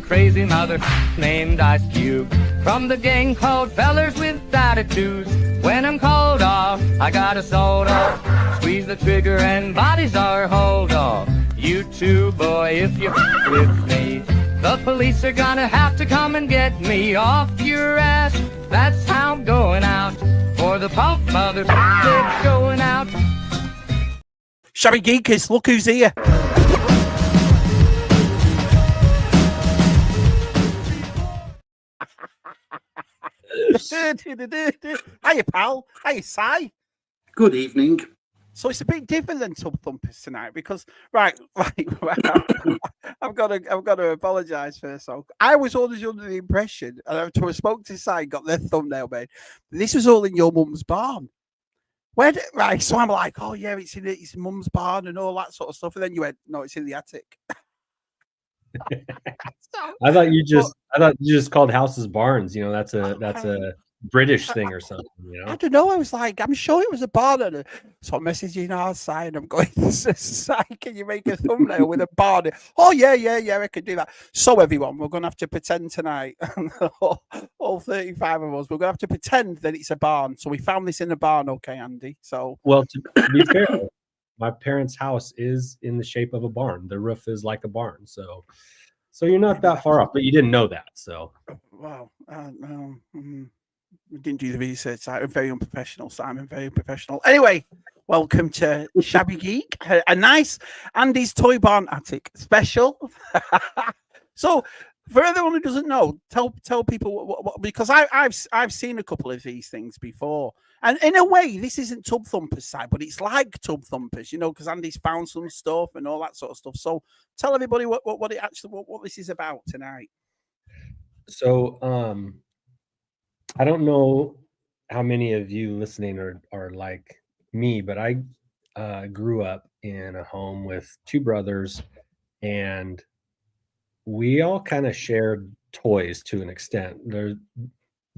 crazy mother named Ice Cube. From the gang called Fellers with Attitudes. When I'm called off, I got a sold off. Squeeze the trigger and bodies are hauled off. You too, boy, if you're with me. The police are gonna have to come and get me off your ass. That's how I'm going out. For the punk mother, it's going out. Shabby Geekers, look who's here. Hiya, pal. Hiya, Si. Good evening. So it's a bit different than Tub Thumpers tonight because, right, I've got to apologise first. So I was always under the impression, and I spoke to Si, got their thumbnail made. This was all in your mum's barn. Right, so I'm like, oh yeah, it's in mum's barn and all that sort of stuff. And then you went, no, it's in the attic. I thought you just called houses barns. You know, that's a British thing or something. You know, I don't know. I was like, I'm sure it was a barn. So I'm messaging outside. And I'm going, Si, can you make a thumbnail with a barn? Oh yeah, I can do that. So everyone, we're gonna have to pretend tonight. all 35 of us, we're gonna have to pretend that it's a barn. So we found this in a barn, okay, Andy? So well, to be fair, my parents' house is in the shape of a barn. The roof is like a barn, so you're not that far off. But you didn't know that, so wow. We didn't do the research. I'm very unprofessional, Simon. Very unprofessional. Anyway, welcome to Shabby Geek, a nice Andy's Toy Barn Attic special. So, for everyone who doesn't know, tell people what because I've seen a couple of these things before, and in a way, this isn't Tub Thumpers side, but it's like Tub Thumpers, you know, because Andy's found some stuff and all that sort of stuff. So, tell everybody what this is about tonight. So, I don't know how many of you listening are like me, but I grew up in a home with two brothers, and we all kind of shared toys to an extent. The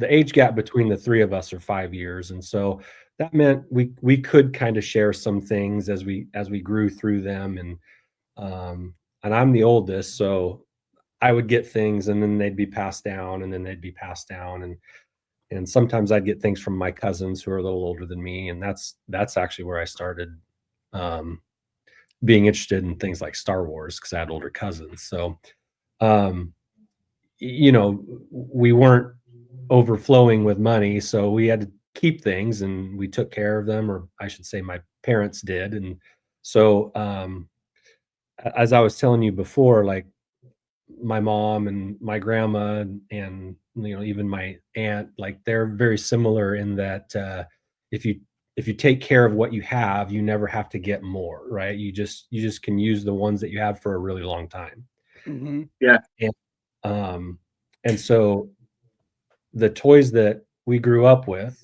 age gap between the three of us are 5 years, and so that meant we could kind of share some things as we grew through them. And I'm the oldest, so I would get things, and then they'd be passed down, and then they'd be passed down, and sometimes I'd get things from my cousins who are a little older than me. And that's actually where I started being interested in things like Star Wars, because I had older cousins. So, you know, we weren't overflowing with money, so we had to keep things, and we took care of them, or I should say my parents did. And so, as I was telling you before, like my mom and my grandma and you know, even my aunt, like they're very similar in that if you take care of what you have, you never have to get more, right? You just can use the ones that you have for a really long time. Mm-hmm. Yeah. And so the toys that we grew up with,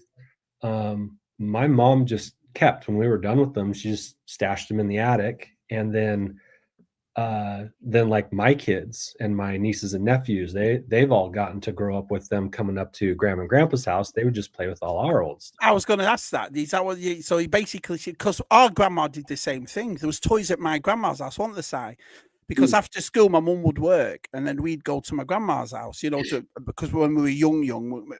my mom just kept. When we were done with them, she just stashed them in the attic. And then like my kids and my nieces and nephews, they've all gotten to grow up with them. Coming up to Grandma and Grandpa's house, they would just play with all our old stuff. I was going to ask that. Is that what you? So he basically, because our grandma did the same thing. There was toys at my grandma's house, wasn't there, Si? Because after school, my mum would work, and then we'd go to my grandma's house. You know, because when we were young.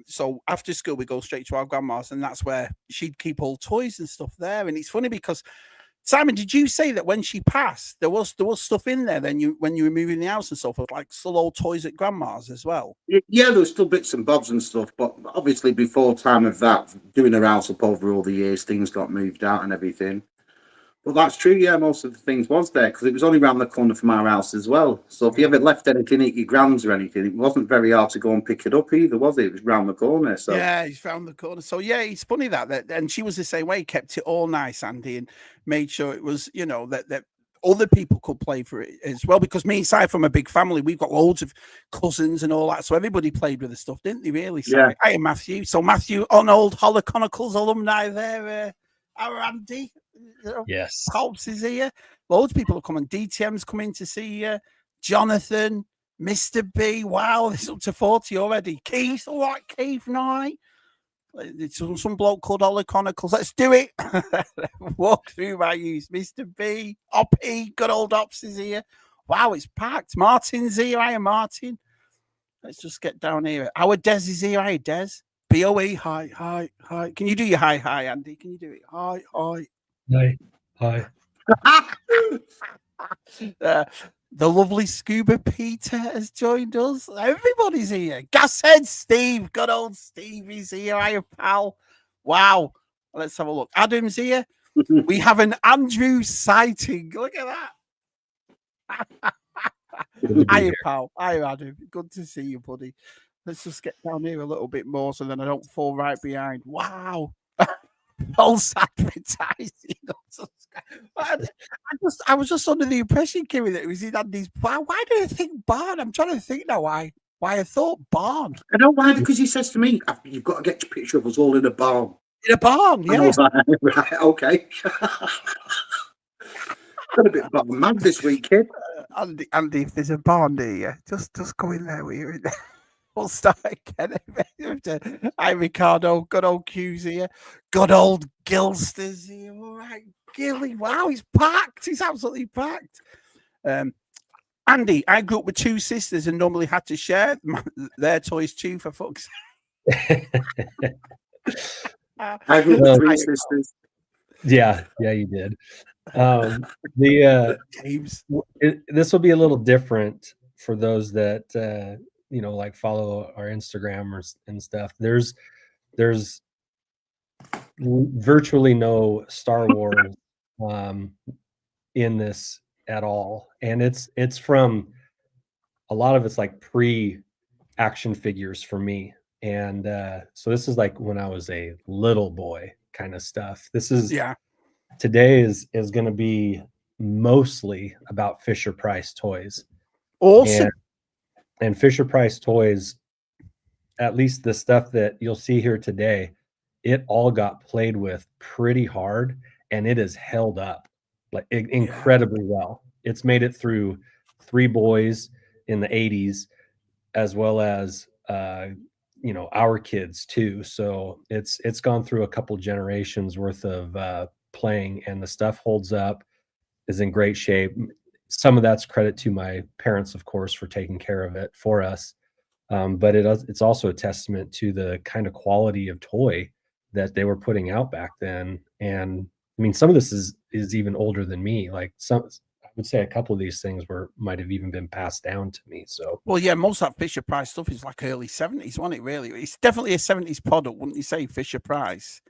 So after school, we go straight to our grandma's, and that's where she'd keep all toys and stuff there. And it's funny because, Simon, did you say that when she passed, there was stuff in there? Then when you were moving the house and stuff, like still old toys at grandma's as well. Yeah, there was still bits and bobs and stuff, but obviously before time of that, doing her house up over all the years, things got moved out and everything. Well, that's true. Yeah, most of the things was there because it was only around the corner from our house as well. So if you ever left anything at your grand's or anything, it wasn't very hard to go and pick it up either, was it? It was round the corner. So yeah, he's round the corner. So yeah, it's funny that and she was the same way. Kept it all nice, Andy, and made sure it was, you know, that other people could play for it as well. Because me and Si, from a big family, we've got loads of cousins and all that, so everybody played with the stuff, didn't they? Really? So, yeah. Hi, Matthew. So Matthew, on old HOLOCHRONICLES alumni there. Our Andy. Yes, Pops is here. Loads of people are coming. DTM's coming to see you. Jonathan, Mr. B. Wow, it's up to 40 already. Keith, all right, Keith, night. It's some bloke called HOLOCHRONICLES. Let's do it. Walk through my use. Mr. B, Oppy, good old Ops is here. Wow, it's packed. Martin's here. Hiya, Martin. Let's just get down here. Our Des is here. Hiya, Des. BOE. Hi, hi, hi. Can you do your hi, hi, Andy? Can you do it? Hi, hi. Hi. The lovely Scuba Peter has joined us. Everybody's here. Gashead Steve. Good old Steve is here. Hiya, pal. Wow. Let's have a look. Adam's here. We have an Andrew sighting. Look at that. Hiya, pal. Hiya, Adam. Good to see you, buddy. Let's just get down here a little bit more so then I don't fall right behind. Wow. False advertising. I was just under the impression, Kimmy, that it was in Andy's. Why did I think barn? I'm trying to think now why I thought barn. I know why, because he says to me, "You've got to get a picture of us all in a barn." In a barn, yeah. And I was like, right, okay. Got a bit barn mad this week, kid. Andy, if there's a barn near you, just go in there with you. We'll start again. Hi, Ricardo. Good old Q's here. Good old Gilster's here. All right, Gilly. Wow, he's packed. He's absolutely packed. Andy, I grew up with two sisters and normally had to share their toys too, for fuck's sake. I grew up with three sisters. Yeah, you did. James. This will be a little different for those that like follow our Instagram and stuff. There's virtually no Star Wars in this at all, and it's from a lot of it's like pre-action figures for me, and so this is like when I was a little boy kind of stuff. This is today is going to be mostly about Fisher Price toys. Awesome. And Fisher Price toys, at least the stuff that you'll see here today, it all got played with pretty hard, and it is held up like incredibly well. It's made it through 3 boys in the 80s, as well as our kids too. So it's gone through a couple generations worth of playing, and the stuff holds up, is in great shape. Some of that's credit to my parents, of course, for taking care of it for us. But it's also a testament to the kind of quality of toy that they were putting out back then. And I mean, some of this is even older than me. Like I would say a couple of these things might have even been passed down to me. So, well, yeah, most of that Fisher Price stuff is like early 70s, wasn't it? Really, it's definitely a 70s product, wouldn't you say, Fisher Price?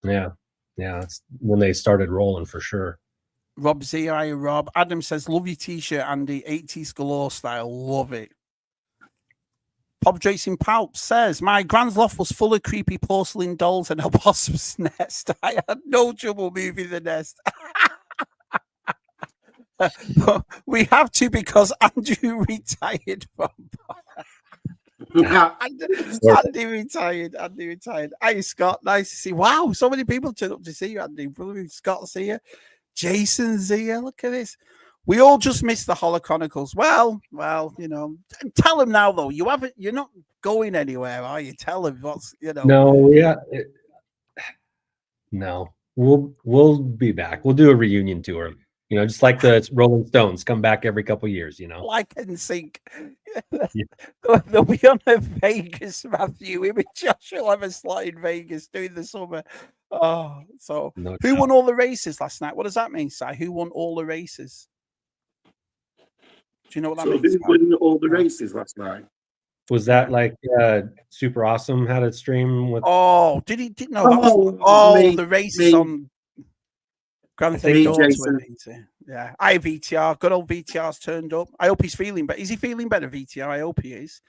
Yeah, it's when they started rolling for sure. Rob Z, Rob. Adam says, love your t-shirt, Andy. 80s galore style. Love it. Pop Dracing Palp says, my grand's loft was full of creepy porcelain dolls and a possum's nest. I had no trouble moving the nest. We have to because Andrew retired from Andy retired. Hi, Scott. Nice to see. Wow, so many people turned up to see you, Andy. Brother Scott's here. Jason's here. Look at this. We all just missed the HOLOCHRONICLES. Well, tell them now though. You're not going anywhere, are you? Tell them what's No, yeah. No. We'll be back. We'll do a reunion tour. Just like the Rolling Stones come back every couple of years, Like and sync. They'll be on a Vegas, Matthew. Him and Josh will have a slot in Vegas during the summer. Oh, so who won all the races last night? What does that mean, Si? Who won all the races? Do you know what that means? Who won all the races last night? Was that like Super Awesome had a stream with? Oh, did he? The races on Grand Theft Auto. Yeah, VTR. Good old VTR's turned up. I hope he's feeling better. Is he feeling better, VTR? I hope he is.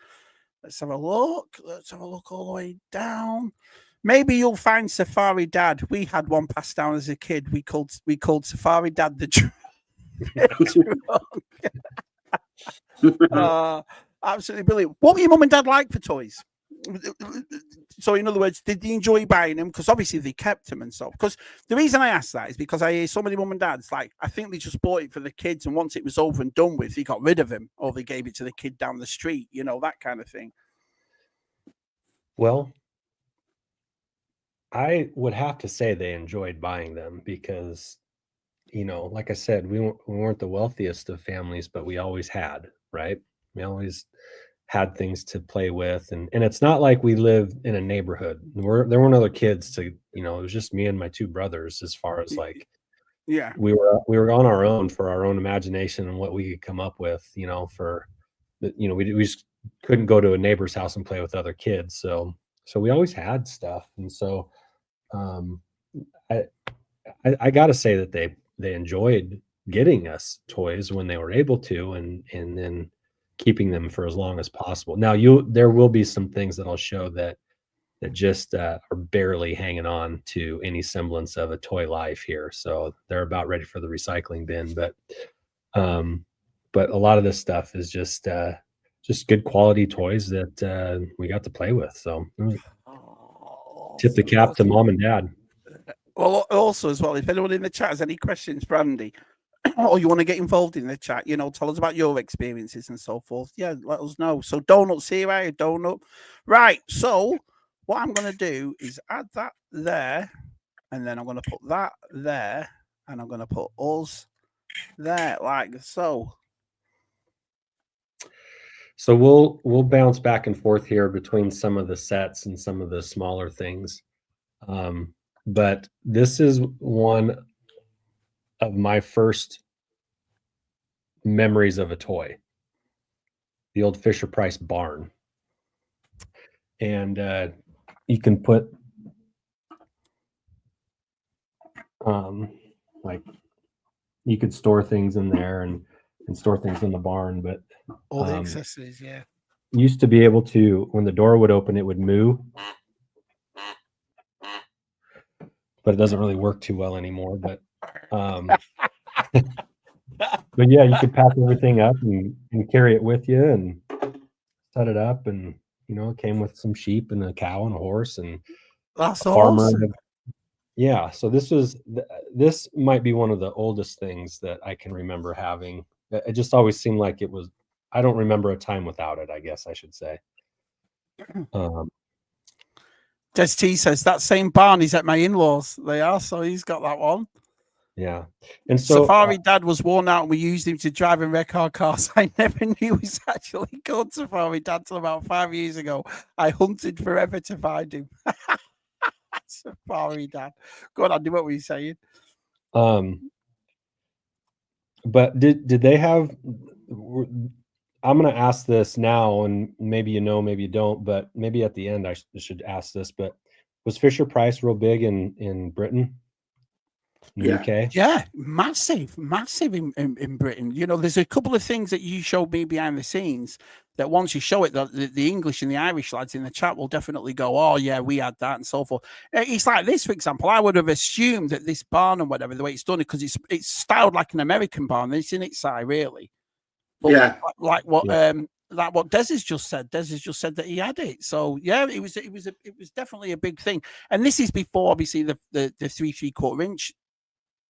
Let's have a look. All the way down. Maybe you'll find Safari Dad. We had one passed down as a kid. We called Safari Dad the drunk. Absolutely brilliant. What were your mum and dad like for toys? So, in other words, did they enjoy buying them? Because obviously they kept them and so. Because the reason I ask that is because I hear so many mum and dads like, I think they just bought it for the kids, and once it was over and done with, they got rid of him, or they gave it to the kid down the street. That kind of thing. Well, I would have to say they enjoyed buying them because, you know, like I said, we weren't the wealthiest of families, but we always had, right? We always had things to play with, and it's not like we live in a neighborhood. There weren't other kids to, you know, it was just me and my two brothers. As far as like, Yeah, we were on our own for our own imagination and what we could come up with, you know, for the, you know, we just couldn't go to a neighbor's house and play with other kids. So we always had stuff, and so I gotta say that they enjoyed getting us toys when they were able to, and then keeping them for as long as possible. Now there will be some things that I'll show that just are barely hanging on to any semblance of a toy life here. So they're about ready for the recycling bin. But a lot of this stuff is just good quality toys that we got to play with. So tip the cap to mom and dad. Well, also as well, if anyone in the chat has any questions for Andy, or you want to get involved in the chat, you know, tell us about your experiences and so forth. Yeah, let us know. So donuts here, right? Donut. Right. So what I'm going to do is add that there, and then I'm going to put that there, and I'm going to put us there, like so. So we'll bounce back and forth here between some of the sets and some of the smaller things. But this is one of my first memories of a toy, the old Fisher-Price barn. And you can put like, you could store things in there and store things in the barn, but all the accessories, yeah. Used to be able to, when the door would open, it would moo, but it doesn't really work too well anymore. But but yeah, you could pack everything up and carry it with you and set it up, and you know, it came with some sheep and a cow and a horse and that's a farmer. Awesome. Yeah, so this might be one of the oldest things that I can remember having. It just always seemed like it was. I don't remember a time without it, I guess I should say. Des T says that same barn is at my in-laws. They are, so he's got that one. Yeah, and so Safari Dad was worn out, and we used him to drive and wreck our cars. I never knew he was actually called Safari Dad till about 5 years ago. I hunted forever to find him. Safari Dad. Go on, Andy, what were you saying? But did they have? I'm going to ask this now, and maybe you know, maybe you don't, but maybe at the end I should ask this. But was Fisher-Price real big in Britain? In the UK? Yeah, massive in Britain. You know, there's a couple of things that you showed me behind the scenes that once you show it, the English and the Irish lads in the chat will definitely go, oh yeah, we had that and so forth. It's like this, for example. I would have assumed that this barn and whatever, the way it's done it, because it's styled like an American barn. It's in its side, really. But like what Des has just said. Des has just said that he had it. So yeah, it was definitely a big thing. And this is before obviously the 3/3/4 inch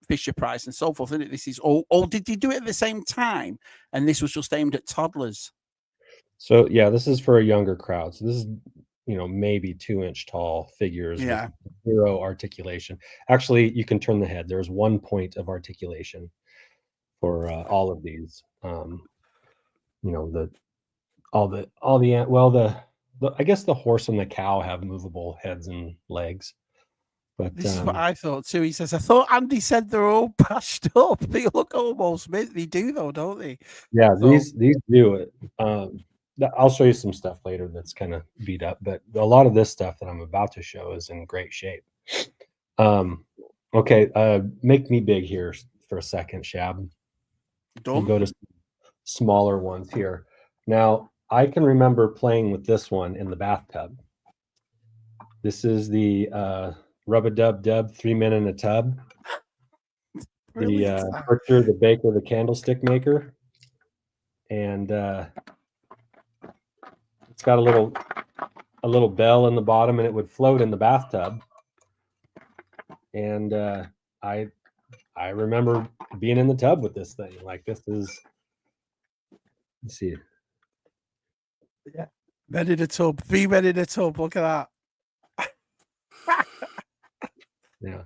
Fisher-Price and so forth, isn't it? This is all. Or did he do it at the same time? And this was just aimed at toddlers. So yeah, this is for a younger crowd. So this is, you know, maybe 2-inch tall figures with zero articulation. Actually, you can turn the head. There's 1 point of articulation for all of these. You know, I guess the horse and the cow have movable heads and legs. But this is what I thought too. He says, I thought Andy said they're all bashed up. They look almost mint. They do though, don't they? Yeah, so, these do it. I'll show you some stuff later that's kind of beat up, but a lot of this stuff that I'm about to show is in great shape. Okay, make me big here for a second, Shab. We'll go to smaller ones here. Now, I can remember playing with this one in the bathtub. This is the Rub-a-Dub-Dub 3 Men in a Tub. The Butcher, the Baker, the Candlestick Maker. And it's got a little bell in the bottom, and it would float in the bathtub. And I remember being in the tub with this thing. Like, this is, let's see. Yeah. Men in a tub. 3 men in a tub. Look at that. Yeah.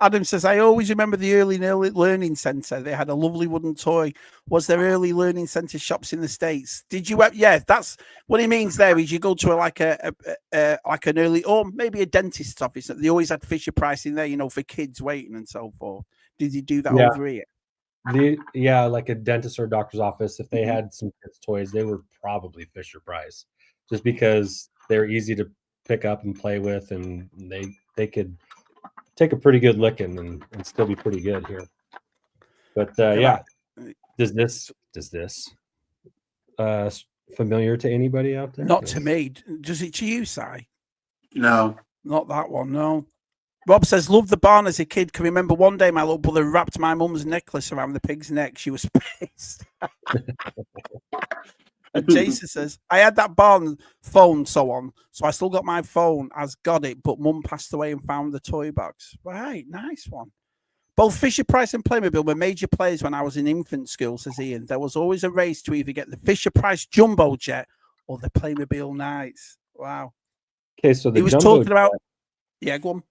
Adam says, I always remember the early learning centre. They had a lovely wooden toy. Was there early learning centre shops in the States? Did you? Yeah, that's what he means there is you go to like like an early, or maybe a dentist's office. They always had Fisher Price in there, you know, for kids waiting and so forth. Did you do that over here? Yeah, like a dentist or doctor's office. If they had some kids' toys, they were probably Fisher Price, just because they're easy to pick up and play with, and they could take a pretty good licking and still be pretty good here. But yeah, does this familiar to anybody out there? Not to me. Does it to you, Si? No, not that one. No. Rob says, "Loved the barn as a kid. Can remember one day my little brother wrapped my mum's necklace around the pig's neck. She was pissed." And Jason says, "I had that barn phone, so I still got my phone. As got it, but mum passed away and found the toy box." Right, nice one. Both Fisher Price and Playmobil were major players when I was in infant school, says Ian. There was always a race to either get the Fisher Price Jumbo Jet or the Playmobil Knights. Wow. Okay, so he was talking about. Yeah, go on.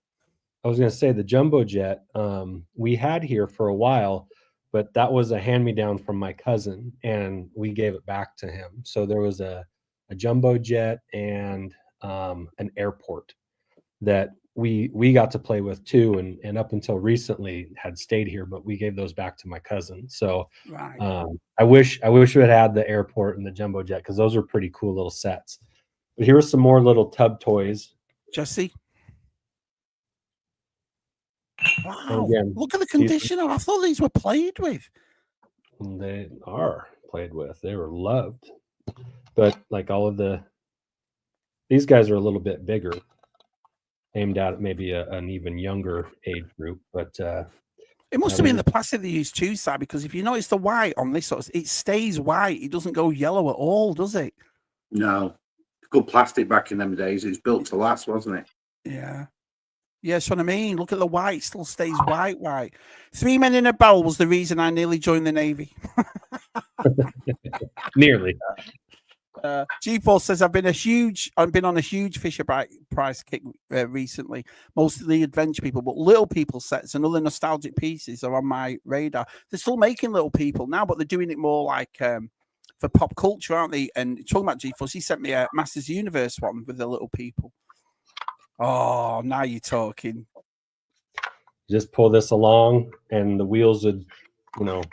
I was going to say the Jumbo Jet we had here for a while, but that was a hand-me-down from my cousin, and we gave it back to him. So there was a Jumbo Jet and an airport that we got to play with too, and up until recently had stayed here, but we gave those back to my cousin. So right. I wish we had the airport and the Jumbo Jet, because those are pretty cool little sets. But here are some more little tub toys. Jesse. Wow, again, look at the condition. I thought these were played with. They are played with. They were loved. But like all of these guys are a little bit bigger, aimed at maybe an even younger age group. But it must have been the plastic they used too, Si, because if you notice the white on this, it stays white. It doesn't go yellow at all, does it? No. Good plastic back in them days. It was built to last, wasn't it? Yeah. Yeah, that's what I mean. Look at the white; still stays white. 3 men in a barrel was the reason I nearly joined the Navy. Nearly. G4 says I've been on a huge Fisher Price kick recently. Mostly adventure people, but little people sets and other nostalgic pieces are on my radar. They're still making little people now, but they're doing it more like for pop culture, aren't they? And talking about G4, he sent me a Masters Universe one with the little people. Oh, now you're talking. Just pull this along, and the wheels would, but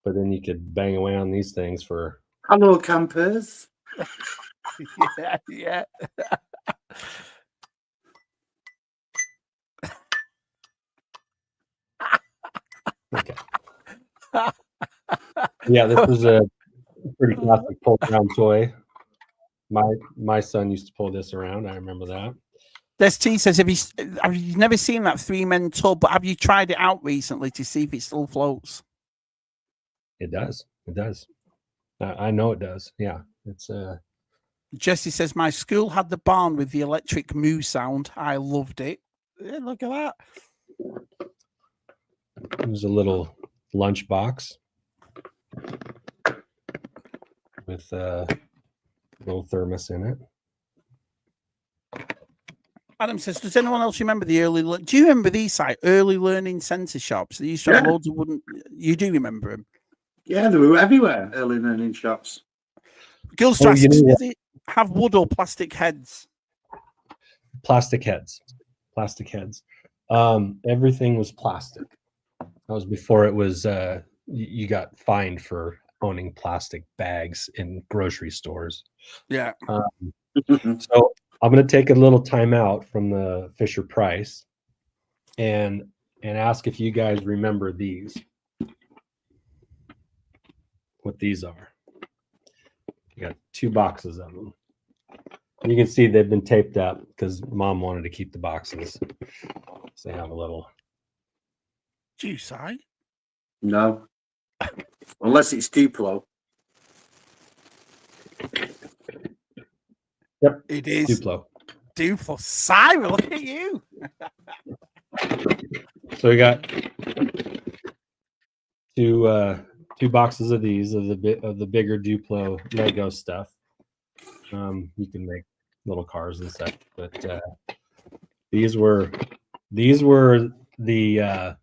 then you could bang away on these things for. Hello, campers. Yeah. Okay. Yeah, this is a pretty classic pull-around toy. My son used to pull this around. I remember that. Des T says, have you never seen that 3-men tub, but have you tried it out recently to see if it still floats? It does. It does. I know it does. Yeah. It's Jesse says, my school had the barn with the electric moo sound. I loved it. Yeah, look at that. It was a little lunch box with little thermos in it. Adam says, does anyone else remember the early? Do you remember these early learning centre shops? They used to have loads of wooden. You do remember them? Yeah, they were everywhere. Early learning shops. Gilstrap, did it have wood or plastic heads? Plastic heads. Plastic heads. Everything was plastic. That was before it was. You got fined for owning plastic bags in grocery stores. Yeah. So I'm going to take a little time out from the Fisher Price and ask if you guys remember these. What these are. You got 2 boxes of them. You can see they've been taped up because Mom wanted to keep the boxes. So they have a little. Do you say? No. Unless it's Duplo. Yep. It is. Duplo. Duplo. Simon, look at you. So we got two boxes of these of the bigger Duplo Lego stuff. You can make little cars and such. But these were the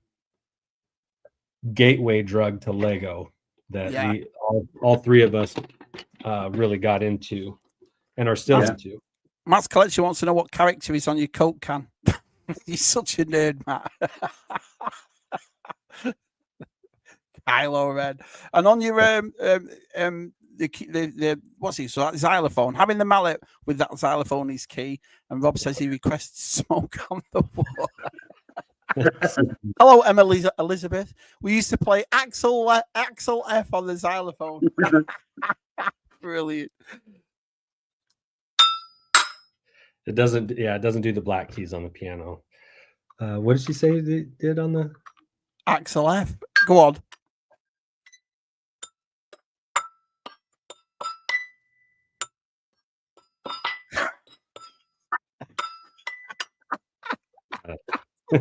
gateway drug to Lego that Yeah. all three of us really got into and are still into. Matt's Collection wants to know what character is on your Coke can. He's such a nerd, Matt. Kylo Ren. And on your the what's he? So that xylophone. Having the mallet with that xylophone is key. And Rob says he requests smoke on the wall. Hello, Emma Elizabeth. We used to play Axel F on the xylophone. Brilliant. It doesn't do the black keys on the piano. What did she say it did on the Axel F? Go on. You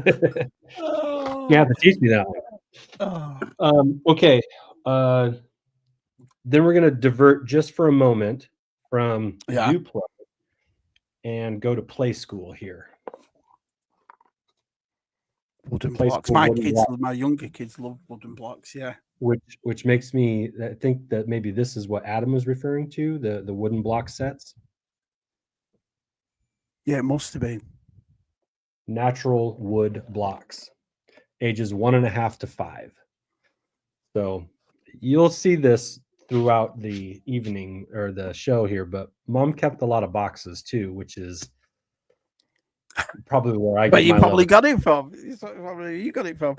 have to teach me that one. Okay. Then we're going to divert just for a moment from Duplo and go to Play School here. Wooden blocks. My younger kids love wooden blocks. Yeah. Which makes me think that maybe this is what Adam was referring to, the wooden block sets. Yeah, it must have been. Natural wood blocks, ages 1.5 to 5. So you'll see this throughout the evening or the show here, but Mom kept a lot of boxes too, which is probably where I. But you probably got it from. You got it from.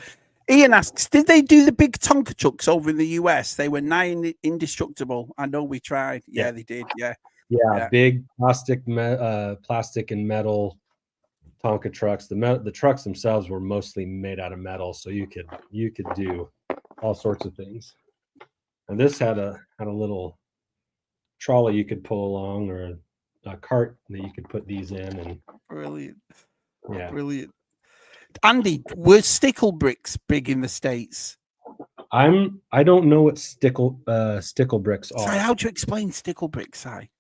Ian asks, did they do the big Tonka trucks over in the US? They were nigh indestructible. I know we tried. Yeah, they did. Yeah. Big plastic and metal Tonka trucks. The trucks themselves were mostly made out of metal, so you could do all sorts of things. And this had a little trolley you could pull along, or a cart that you could put these in. And brilliant. Yeah, brilliant. Andy, were stickle bricks big in the States? I don't know what stickle bricks are. Si, how do you explain stickle bricks, Si?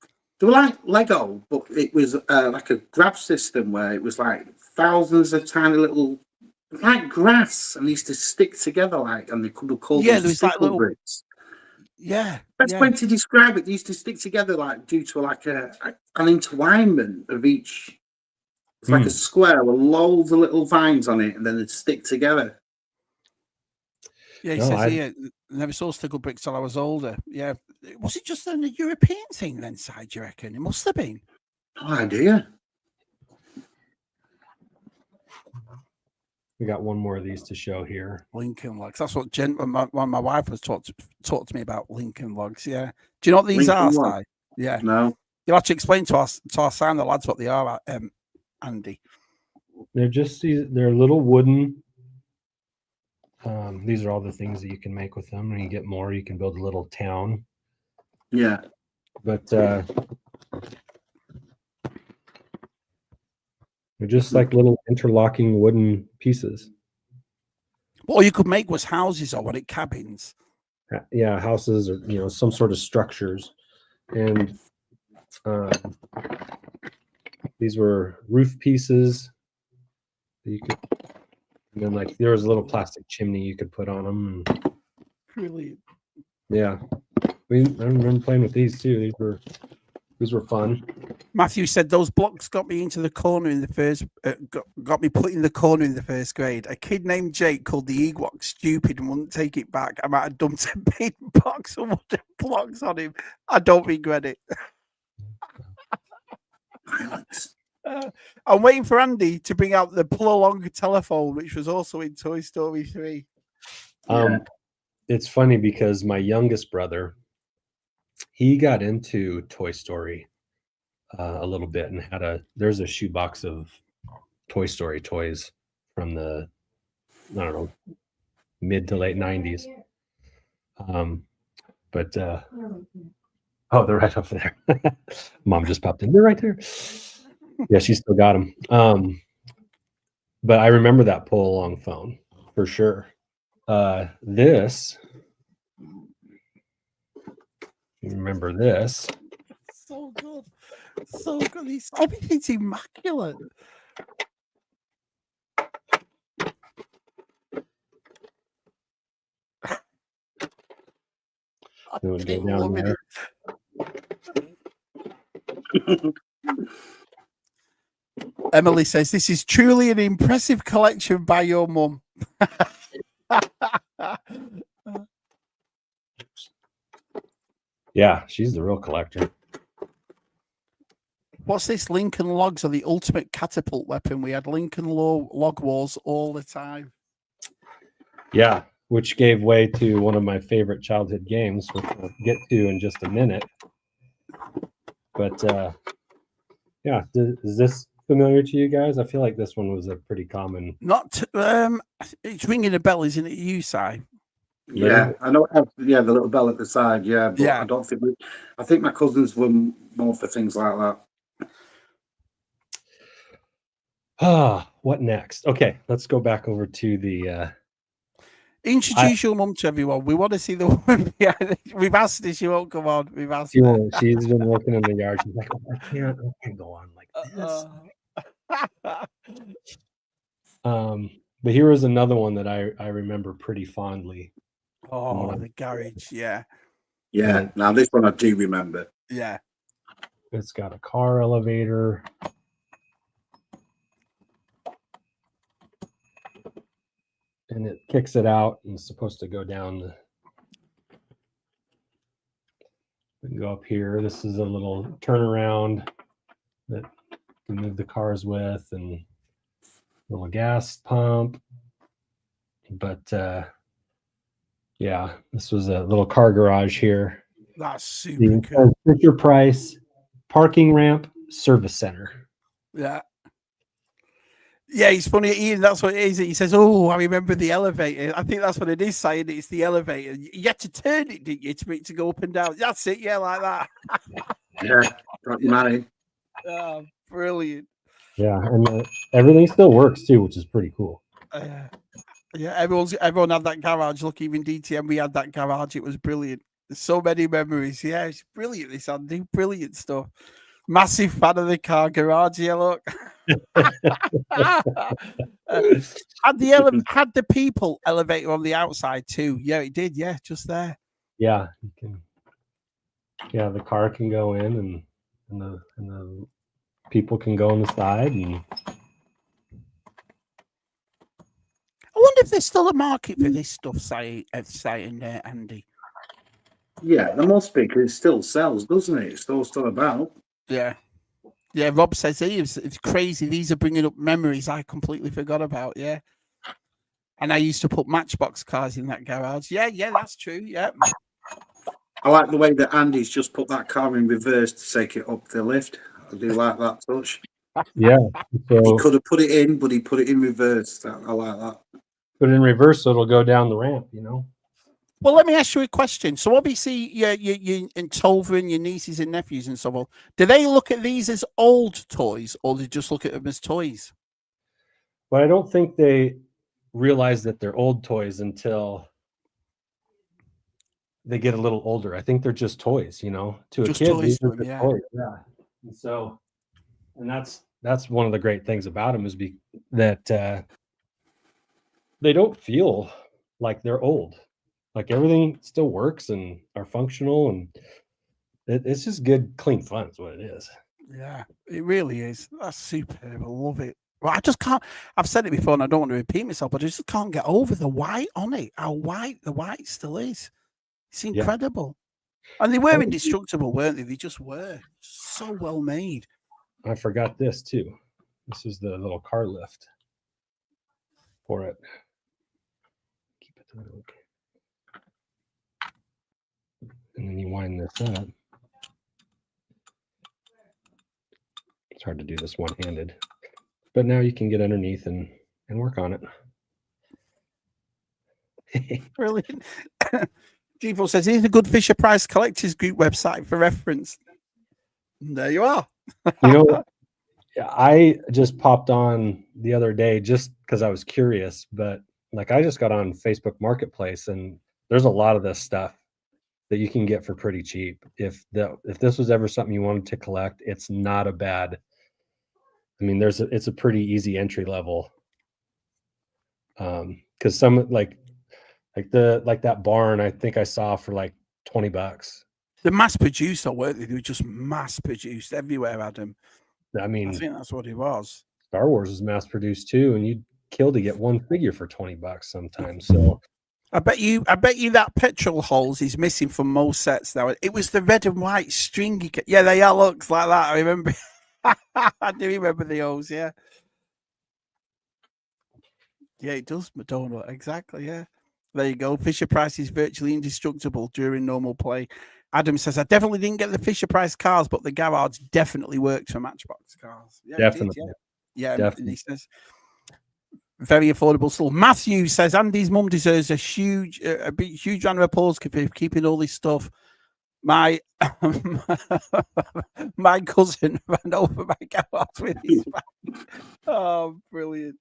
They were like Lego, but it was like a grab system where it was like thousands of tiny little, like grass, and they used to stick together and they could have called them stickle like bricks. Yeah. Best way to describe it, they used to stick together due to an entwinement of each. It's like a square with loads of little vines on it, and then they'd stick together. Yeah, he says here, never saw stickle bricks till I was older. Yeah. Was it just a European thing then, Si, do you reckon? It must have been. No idea. We got one more of these to show here. Lincoln logs. That's what my wife was taught to me about Lincoln logs. Yeah. Do you know what these are, Si? Yeah. No. You'll have to explain to our sound the lads what they are, Andy. They're little wooden. These are all the things that you can make with them. When you get more, you can build a little town. Yeah. But they're just like little interlocking wooden pieces. What you could make was houses or cabins. Yeah, houses or some sort of structures. And these were roof pieces that you could. And then there was a little plastic chimney you could put on them. Brilliant. Yeah. I remember playing with these too. These were fun. Matthew said those blocks got me into the corner in the first got me put in the corner in the first grade. A kid named Jake called the Ewok stupid and wouldn't take it back. I might have dumped a big box of wooden blocks on him. I don't regret it. I'm waiting for Andy to bring out the pull-along telephone, which was also in Toy Story 3. It's funny because my youngest brother, he got into Toy Story a little bit and there's a shoebox of Toy Story toys from the, I don't know, mid to late 90s. They're right up there. Mom just popped in. They're right there. Yeah, she still got them. But I remember that pull-along phone for sure. This, you remember this? So good. So good. Everything's immaculate. We'll go down there. Emily says, this is truly an impressive collection by your mum. Yeah, she's the real collector. What's this? Lincoln Logs are the ultimate catapult weapon. We had Lincoln Log Wars all the time. Yeah, which gave way to one of my favorite childhood games, which we'll get to in just a minute. But yeah, is this familiar to you guys? I feel like this one was a pretty common. Not, it's ringing a bell, isn't it? You, Si? Yeah, I know. Yeah, the little bell at the side. Yeah, but Yeah. I don't think. I think my cousins were more for things like that. What next? Okay, let's go back over to the. Introduce your mum to everyone. We want to see the woman. Yeah, we've asked her. She won't come on. We've asked her. She's been working in the yard. She's like, oh, I can't go on like this. But here was another one that I remember pretty fondly. Oh, the garage. Yeah. Yeah. Now this one I do remember. Yeah. It's got a car elevator. And it kicks it out and it's supposed to go down. We can go up here. This is a little turnaround that you can move the cars with, and a little gas pump. But yeah, this was a little car garage here. That's super cool. Fisher Price parking ramp service center. Yeah. Yeah, he's funny, Ian. That's what it is. He says, "Oh, I remember the elevator." I think that's what it is saying. It's the elevator. You had to turn it, didn't you, to make it to go up and down? That's it. Yeah, like that. Yeah, got your money. Oh, brilliant. Yeah, and everything still works too, which is pretty cool. Yeah, everyone had that garage. Look, even DTM, we had that garage. It was brilliant. There's so many memories. Yeah, it's brilliant. This Andy, brilliant stuff. Massive fan of the car garage. Yeah, look. Had the people elevator on the outside too. Yeah, it did. Yeah, just there. Yeah, you can. Yeah, the car can go in, and the people can go on the side. And I wonder if there's still a market for this stuff, say and Andy. Yeah, there must be, because it still sells, doesn't it? It's still about. Yeah. Yeah, Rob says it's crazy. These are bringing up memories I completely forgot about. Yeah. And I used to put Matchbox cars in that garage. Yeah, that's true. Yeah. I like the way that Andy's just put that car in reverse to take it up the lift. I do like that touch. Yeah. So he could have put it in, but he put it in reverse. I like that. Put it in reverse so it'll go down the ramp, you know? Well, let me ask you a question. So obviously, you and Tova and your nieces and nephews and so on, do they look at these as old toys, or do they just look at them as toys? But I don't think they realize that they're old toys until they get a little older. I think they're just toys, you know, to just a kid. Toys These are them, just toys. Yeah. And so, and that's one of the great things about them is that they don't feel like they're old. Like everything still works and are functional, and it's just good, clean fun is what it is. Yeah, it really is. That's superb. I love it. Well, I just can't. I've said it before, and I don't want to repeat myself, but I just can't get over the white on it. How white the white still is. It's incredible. Yeah. And they were indestructible, weren't they? They just were so well made. I forgot this too. This is the little car lift for it. Keep it to the look. And then you wind this up. It's hard to do this one-handed, but now you can get underneath and work on it. Brilliant. G4 says, here's a good Fisher Price Collectors Group website for reference. And there you are. You know, I just popped on the other day just because I was curious, but like I just got on Facebook Marketplace and there's a lot of this stuff that you can get for pretty cheap. If this was ever something you wanted to collect, it's not a bad. I mean, it's a pretty easy entry level. Because some like that barn, I think I saw for like $20. The mass produced, or weren't they? They were just mass produced everywhere, Adam. I mean, I think that's what it was. Star Wars was mass produced too, and you'd kill to get one figure for $20 sometimes. So I bet you that petrol hose is missing from most sets now. It was the red and white stringy. Yeah, they all looks like that. I remember. I do remember the hose. Yeah. Yeah, it does, Madonna. Exactly. Yeah. There you go. Fisher Price is virtually indestructible during normal play. Adam says, I definitely didn't get the Fisher Price cars, but the garage definitely works for Matchbox cars. Yeah, definitely. Yeah, definitely. He says, very affordable still. Matthew says, Andy's mum deserves a huge round of applause for keeping all this stuff. My my cousin ran over my garage with his bike. Oh, brilliant.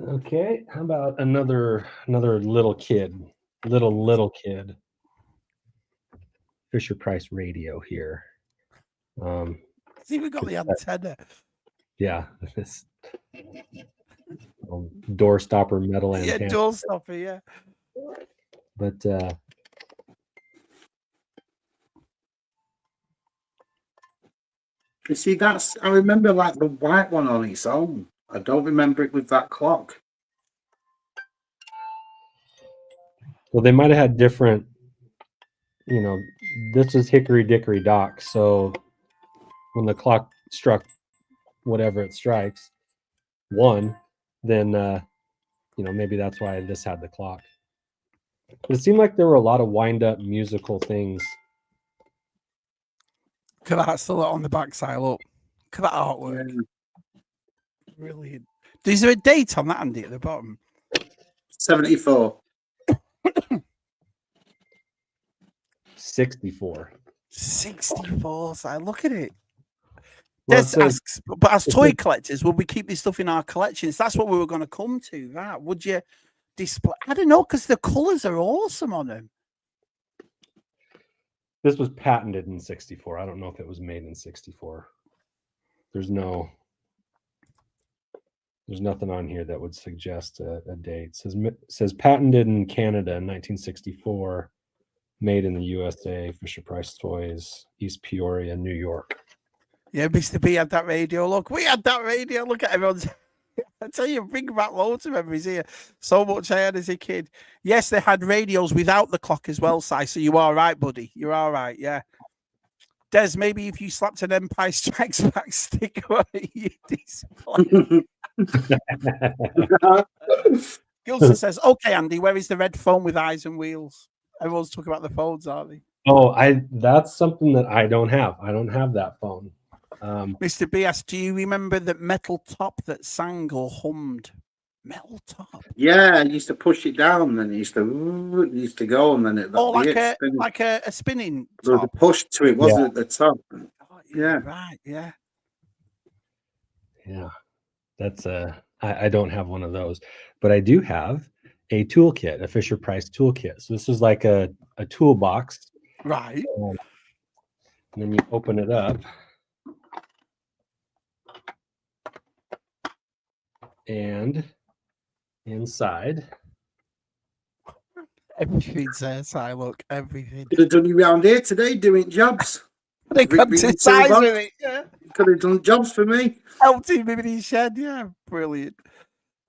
Okay, how about another little kid, little kid. Fisher Price radio here. See, we got the antenna. Yeah, this door stopper metal antenna. Yeah, door stopper. Yeah, but you see, I remember like the white one on its own. I don't remember it with that clock. Well, they might have had different, this is Hickory Dickory Dock. So when the clock struck whatever it strikes, one, then, maybe that's why this had the clock. But it seemed like there were a lot of wind-up musical things. Look at that still on the backside. Look at that artwork. Yeah. Brilliant. Is there a date on that, Andy, at the bottom? 74. 64. 64. So look at it. Well, asks, but as toy collectors, will we keep this stuff in our collections? That's what we were going to come to. That would you display? I don't know, because the colors are awesome on them. This was patented in 64. I don't know if it was made in 64. There's nothing on here that would suggest a date. It says patented in Canada in 1964, made in the USA, Fisher Price Toys, East Peoria, New York. Yeah, Mr. B had that radio. Look, we had that radio. Look at everyone's. I tell you, bring back loads of memories here. So much I had as a kid. Yes, they had radios without the clock as well, Si. So you are right, buddy. You're all right. Yeah. Des, maybe if you slapped an Empire Strikes Back sticker on your display. Gilson says, okay, Andy, where is the red phone with eyes and wheels? Everyone's talking about the phones, aren't they? Oh, that's something that I don't have. I don't have that phone. Mr. B asks, do you remember the metal top that sang or hummed? Metal top? Yeah, I used to push it down, and then it used to go, and then it like a spinning top. There was a push to it, wasn't it, at the top? Oh, yeah. Right, yeah. Yeah. That's I don't have one of those, but I do have a toolkit, a Fisher Price toolkit. So this is like a toolbox. Right. And then you open it up. And inside, everything's there. So look, everything. Could have done you round here today doing jobs. They come to size with it. Yeah. Could have done jobs for me. Helped him in his shed. Yeah, brilliant.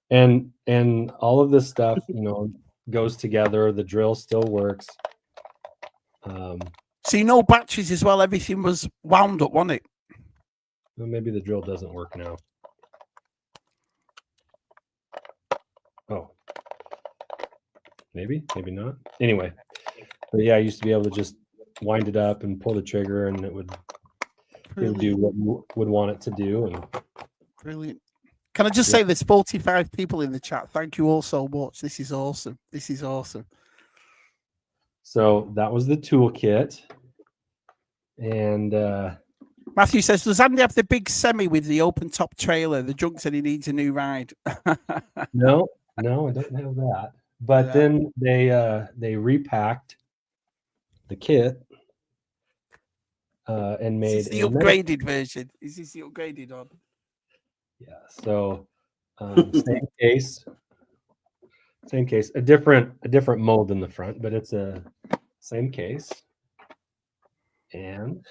And all of this stuff, goes together. The drill still works. So no batteries as well. Everything was wound up, wasn't it? Well, maybe the drill doesn't work now. Oh, maybe not. Anyway, but yeah, I used to be able to just wind it up and pull the trigger, and it would do what you would want it to do. And brilliant. Can I just say there's 45 people in the chat. Thank you all so much. This is awesome. This is awesome. So that was the toolkit. And Matthew says, does Andy have the big semi with the open top trailer? The junk said he needs a new ride. No, I don't have that. But then they repacked the kit and made the upgraded version. Is this the upgraded one? Yeah. So same case, a different mold in the front, but it's a same case. And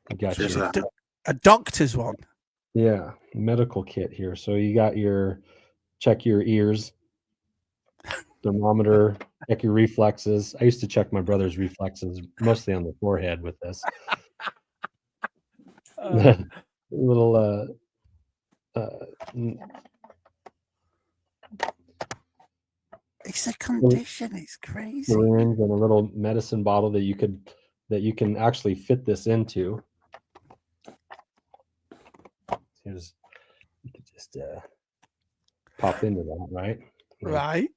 you got a doctor's one. Yeah, medical kit here. So you got check your ears, thermometer, check your reflexes. I used to check my brother's reflexes mostly on the forehead with this. Little it's a condition. It's crazy. Syringe and a little medicine bottle that you can actually fit this into. Here's, you could just pop into that, right? Right.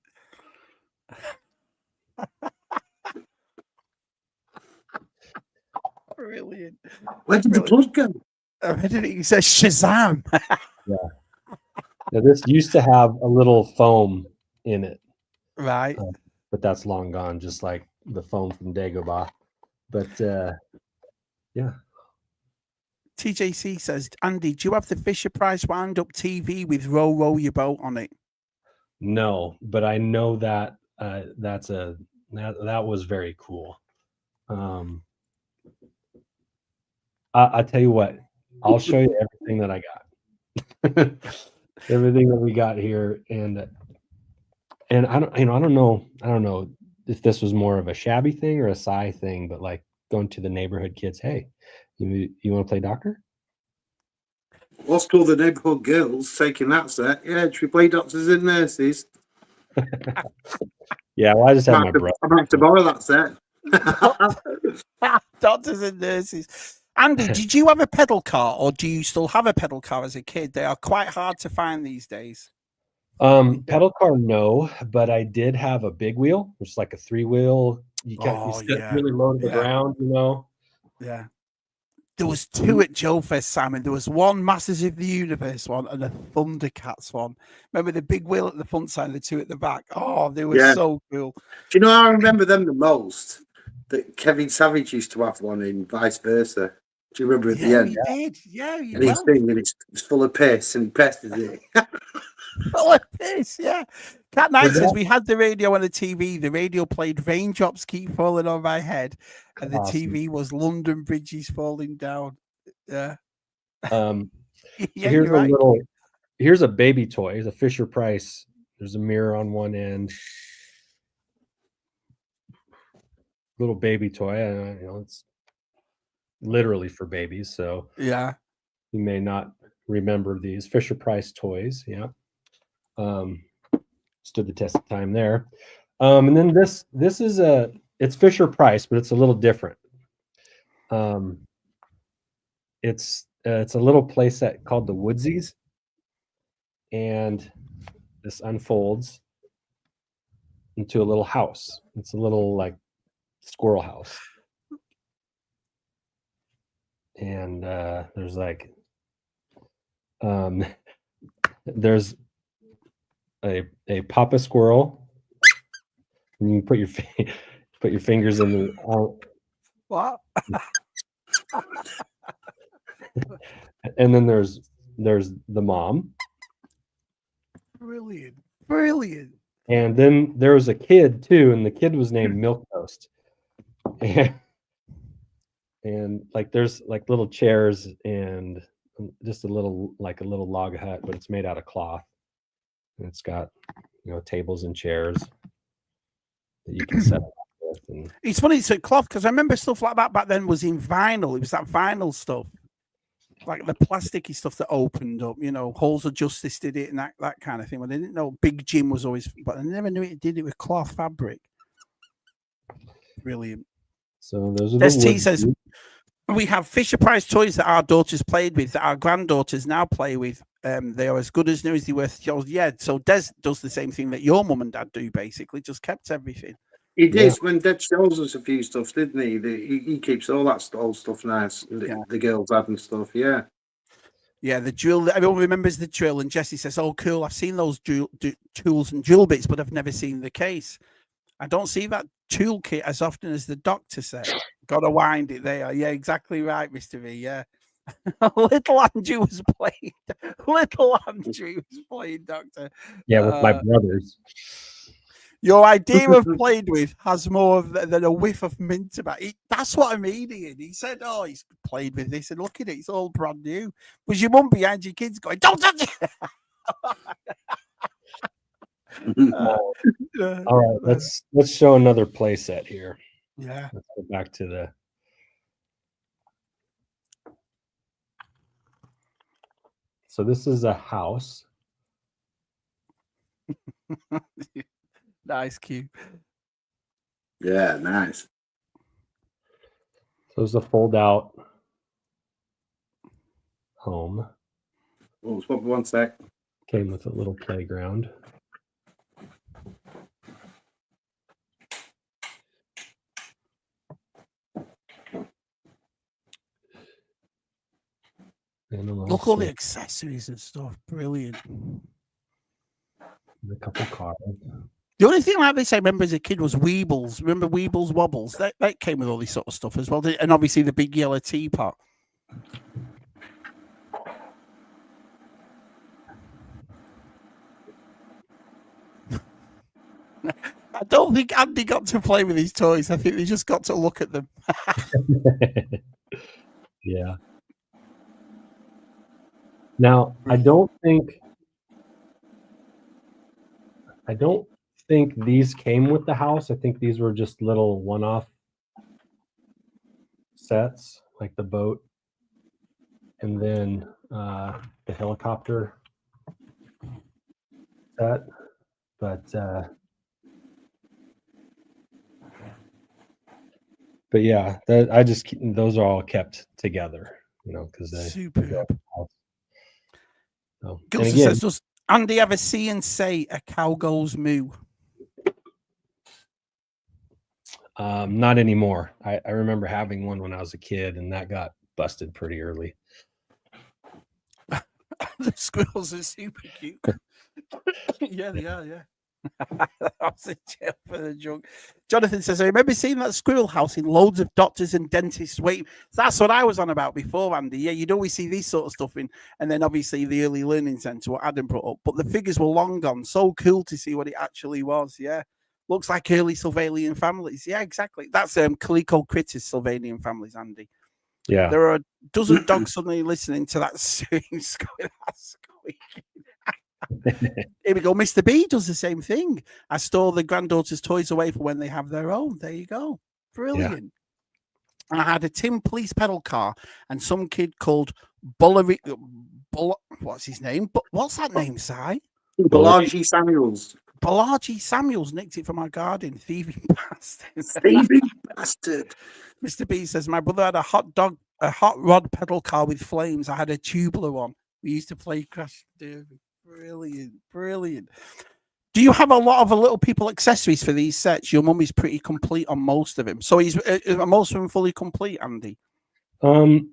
Brilliant. Where did the plug go? It says Shazam. Yeah. Now, this used to have a little foam in it. Right. But that's long gone, just like the foam from Dagobah. But yeah. TJC says, Andy, do you have the Fisher Price wound up TV with row your boat on it? No, but I know that that was very cool. I tell you what, I'll show you everything that I got. Everything that we got here, and I don't know if this was more of a Shabby thing or a Si thing, but like going to the neighborhood kids, hey, you want to play doctor? What's called the neighborhood girls taking that set? Yeah, should we play doctors and nurses? Yeah, well, I just had my brother. I'm about to borrow that set. Doctors and nurses. Andy, did you have a pedal car, or do you still have a pedal car as a kid? They are quite hard to find these days. Pedal car, no, but I did have a big wheel, which is like a 3-wheel. You sit really low to the ground, Yeah. There was two at Joe Fest, Simon. There was one Masters of the Universe one and a Thundercats one. Remember the big wheel at the front side and the two at the back? Oh, they were so cool. Do you know how I remember them the most? That Kevin Savage used to have one in Vice Versa. Do you remember at the end? He did. Yeah, and he's singing, and it's full of piss, and he presses it. Full of piss, yeah. Cat Knight says we had the radio and the TV. The radio played Raindrops Keep Falling on My Head, and the TV was London Bridges Falling Down. Yeah. Here's a baby toy. It's a Fisher Price. There's a mirror on one end. Little baby toy. It's literally for babies, so yeah, you may not remember these Fisher Price toys. Yeah, stood the test of time there. And then this is it's Fisher Price, but it's a little different. It's a little play set called the Woodsies, and this unfolds into a little house. It's a little like squirrel house. And there's like there's a papa squirrel, and you put your fingers in the what? And then there's the mom. Brilliant. And then there was a kid too, and the kid was named Milk Toast. And like there's like little chairs and just a little log hut, but it's made out of cloth. And it's got tables and chairs that you can set up with. And it's funny it's a cloth because I remember stuff like that back then was in vinyl. It was that vinyl stuff, like the plasticky stuff that opened up. Halls of Justice did it and that kind of thing. But they didn't know Big Jim was always, but I never knew it did it with cloth fabric. Brilliant. So those are ST says we have Fisher Price toys that our daughters played with, that our granddaughters now play with. They are as good as new as they were. Yeah, so Des does the same thing that your mum and dad do, basically, just kept everything. He did when Dad shows us a few stuff, didn't he? He keeps all that old stuff nice. The girls had and stuff, yeah. Yeah, the drill. Everyone remembers the drill, and Jesse says, "Oh, cool! I've seen those tools and drill bits, but I've never seen the case. I don't see that toolkit as often as the doctor said. Got to wind it there. Yeah, exactly right, Mister V. Yeah, little Andrew was playing. Little Andrew was playing Doctor. Yeah, with my brothers. Your idea of played with has more than a whiff of mint about it. That's what I'm meaning. He said, "Oh, he's played with this, and look at it; it's all brand new." Was your mum behind your kids going, "Don't touch it"? All right, let's show another play set here. Yeah. Let's go back to the. So this is a house. Nice cue. Yeah, nice. So it's a fold-out home. Oh, stop for 1 sec. Came with a little playground. Look all the accessories and stuff. Brilliant. A couple cars. The only thing like this I remember as a kid was Weebles. Remember Weebles Wobbles? That came with all this sort of stuff as well. And obviously the big yellow teapot. I don't think Andy got to play with his toys. I think they just got to look at them. Yeah. Now, I don't think these came with the house. I think these were just little one-off sets, like the boat and then the helicopter set. But yeah, those are all kept together, because they superb. So, Gilson says, does Andy ever see and say a cow goes moo? Not anymore. I remember having one when I was a kid, and that got busted pretty early. The squirrels are super cute. Yeah, they are, yeah. That was a joke for the joke. Jonathan says, I remember seeing that squirrel house in loads of doctors and dentists waiting. That's what I was on about before, Andy. Yeah, you'd always see this sort of stuff in, and then obviously the early learning centre, what Adam brought up. But the figures were long gone. So cool to see what it actually was. Yeah. Looks like early Sylvanian families. Yeah, exactly. That's Calico Critters Sylvanian families, Andy. Yeah. There are a dozen dogs suddenly listening to that squeaking. Here we go. Mr. B does the same thing. I store the granddaughter's toys away for when they have their own. There you go. Brilliant. Yeah. I had a tin police pedal car and some kid called what's his name? But what's that name, Si? Balaji Samuels. Balaji Samuels nicked it from our garden. Thieving bastard. Thieving bastard. Mr. B says, my brother had a hot rod pedal car with flames. I had a tubular one. We used to play Crash Derby. Brilliant. Do you have a lot of little people accessories for these sets? Your mum is pretty complete on most of them. So are most of them fully complete, Andy?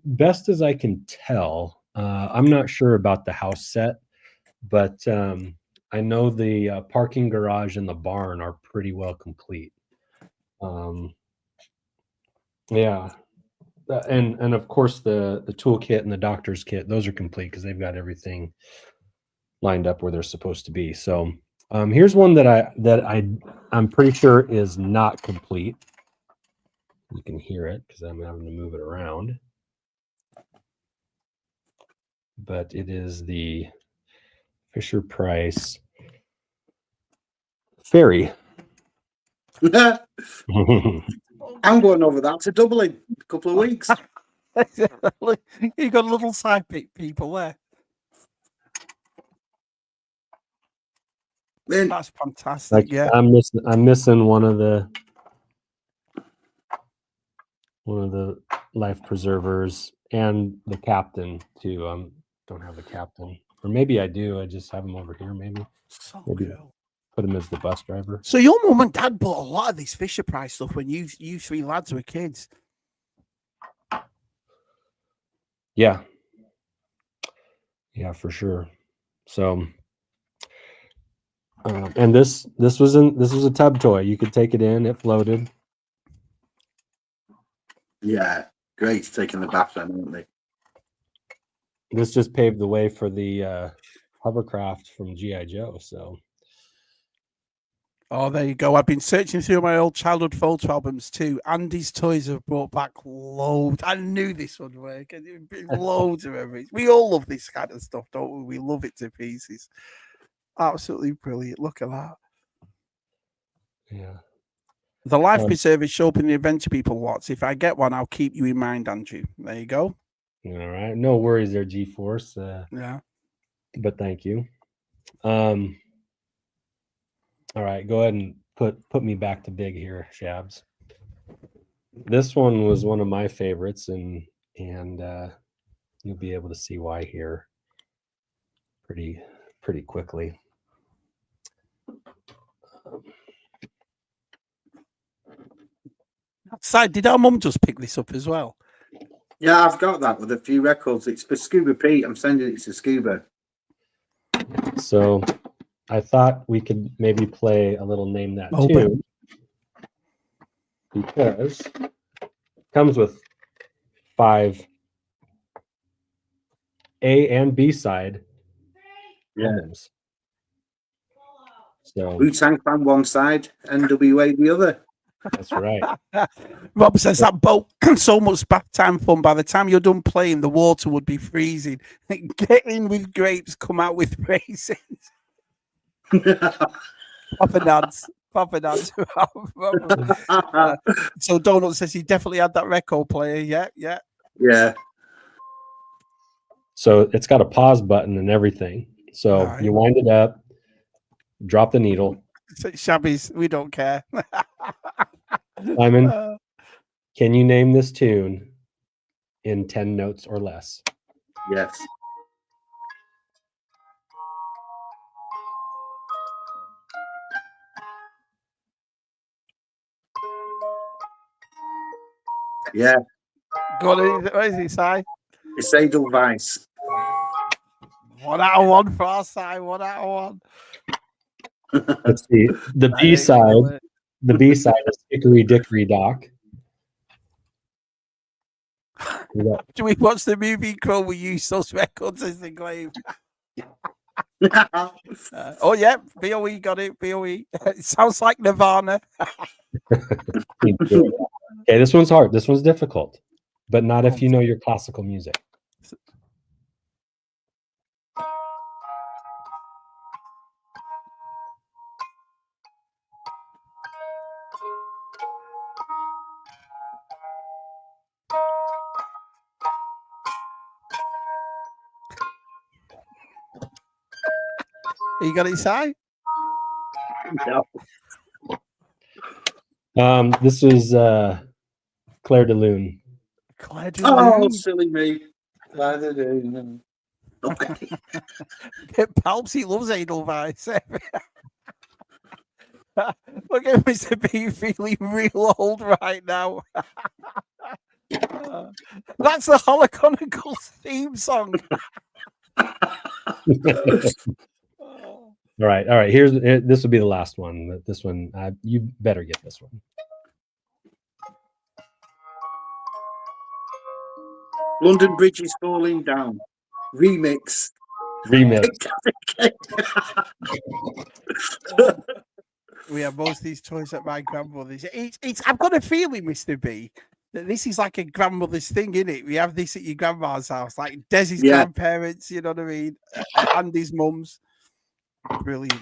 Best as I can tell. I'm not sure about the house set, but I know the parking garage and the barn are pretty well complete. Yeah. And of course the toolkit and the doctor's kit, those are complete because they've got everything lined up where they're supposed to be. So here's one that I'm pretty sure is not complete. You can hear it because I'm having to move it around. But it is the Fisher Price Fairy. I'm going over that to Dublin in a couple of weeks. You got little side people there. That's fantastic. Yeah, I'm missing one of the life preservers and the captain too. Don't have the captain, or maybe I do. I just have him over here. Maybe cool. Put him as the bus driver. So your mum and dad bought a lot of this Fisher Price stuff when you three lads were kids. Yeah. Yeah, for sure. So, and this was a tub toy. You could take it in. It floated. Yeah, great to take in the bath then, aren't they? This just paved the way for the hovercraft from G.I. Joe. So, Oh, there you go. I've been searching through my old childhood photo albums too. Andy's toys have brought back loads. I knew this would work. Loads of memories. We all love this kind of stuff, don't we? We love it to pieces. Absolutely brilliant. Look at that. yeah. The life preservers show up in the adventure people lots. If I get one, I'll keep you in mind, Andrew. There you go. All right. No worries there, G-Force. Yeah. But thank you. All right, go ahead and put me back to big here, Shabs. This one was one of my favorites, and you'll be able to see why here pretty quickly. Side, did our mum just pick this up as well? Yeah, I've got that with a few records. It's for Scuba Pete. I'm sending it to Scuba. So I thought we could maybe play a little Name That Open. Tune, because it comes with 5 A and B side albums. So Wu-Tang Clan one side, NWA the other. that's right. Rob says that boat, so much bath time fun. By the time you're done playing, the water would be freezing. Get in with grapes, come out with raisins. Papa Nads. So Donald says he definitely had that record player. Yeah. Yeah. So it's got a pause button and everything. So Right. you wind it up, drop the needle. Shabby's, we don't care. Simon, can you name this tune in 10 notes or less? Yes. Yeah. Go on, what is he, Si? It's Edelweiss. 1 out of 1 for our Si. 1 out of 1. Let's see. The B side. The B side is Hickory Dickory Dock. Do we watch the movie Crow? We use those records as the claim. Oh yeah, BOE got it. BOE. It sounds like Nirvana. Okay, this one's hard. This one's difficult, but not if you know your classical music. You got it, Si? No. This was Claire de Lune. Claire de Oh, Lune. silly me. Claire de Lune. Okay. Palpsy loves Edelweiss. Look at Mr. B feeling real old right now. That's the HOLOCHRONICLES theme song. All right. This will be the last one. But this one, you better get this one. London Bridge is falling down. Remix. We have most of these toys at my grandmother's. I've got a feeling, Mr. B, that this is like a grandmother's thing, isn't it? We have this at your grandma's house, like Desi's grandparents, you know what I mean? Andy's mum's. Brilliant.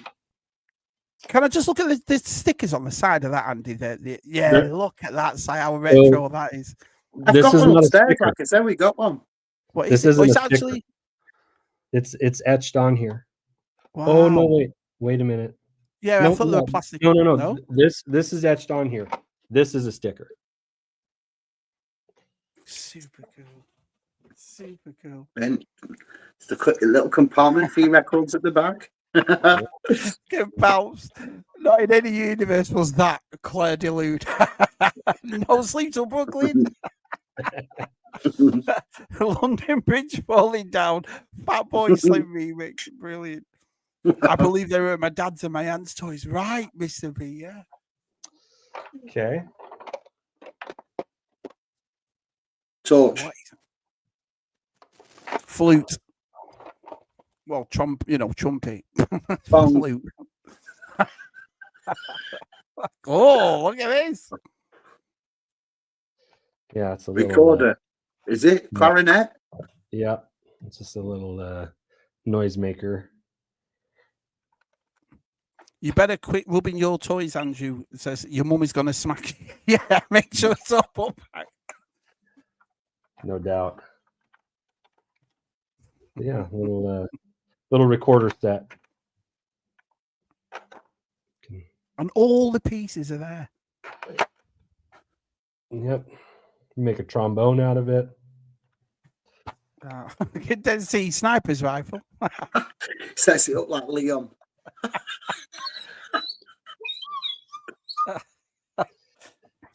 Can I just look at the stickers on the side of that, Andy? Look at that. See how retro that is. I've got one upstairs. Like I said, we got one. What is this it? isn't It's actually. It's etched on here. Wow. Oh no! Wait a minute. Yeah, I thought they were plastic. No. This is etched on here. This is a sticker. Super cool. And it's the little compartment for your records at the back. Get bounced. Not in any universe was that Claire de Lune. No Sleep Till Brooklyn. London Bridge falling down. Fat Boy Slim remix. Brilliant. I believe they were my dad's and my aunt's toys. Right, Mr. B, yeah. Okay. Torch. What is it? Flute. Well, trumpet. Bong. Flute. Oh, look at this. Yeah, it's a little Recorder. Is it clarinet? yeah, it's just a little noisemaker. You better quit rubbing your toys, Andrew. It says your mum is going to smack you. Yeah, make sure it's up. No doubt. Yeah, little recorder set. And all the pieces are there. Yep. Make a trombone out of it. It doesn't see sniper's rifle. Sets it up like Leon.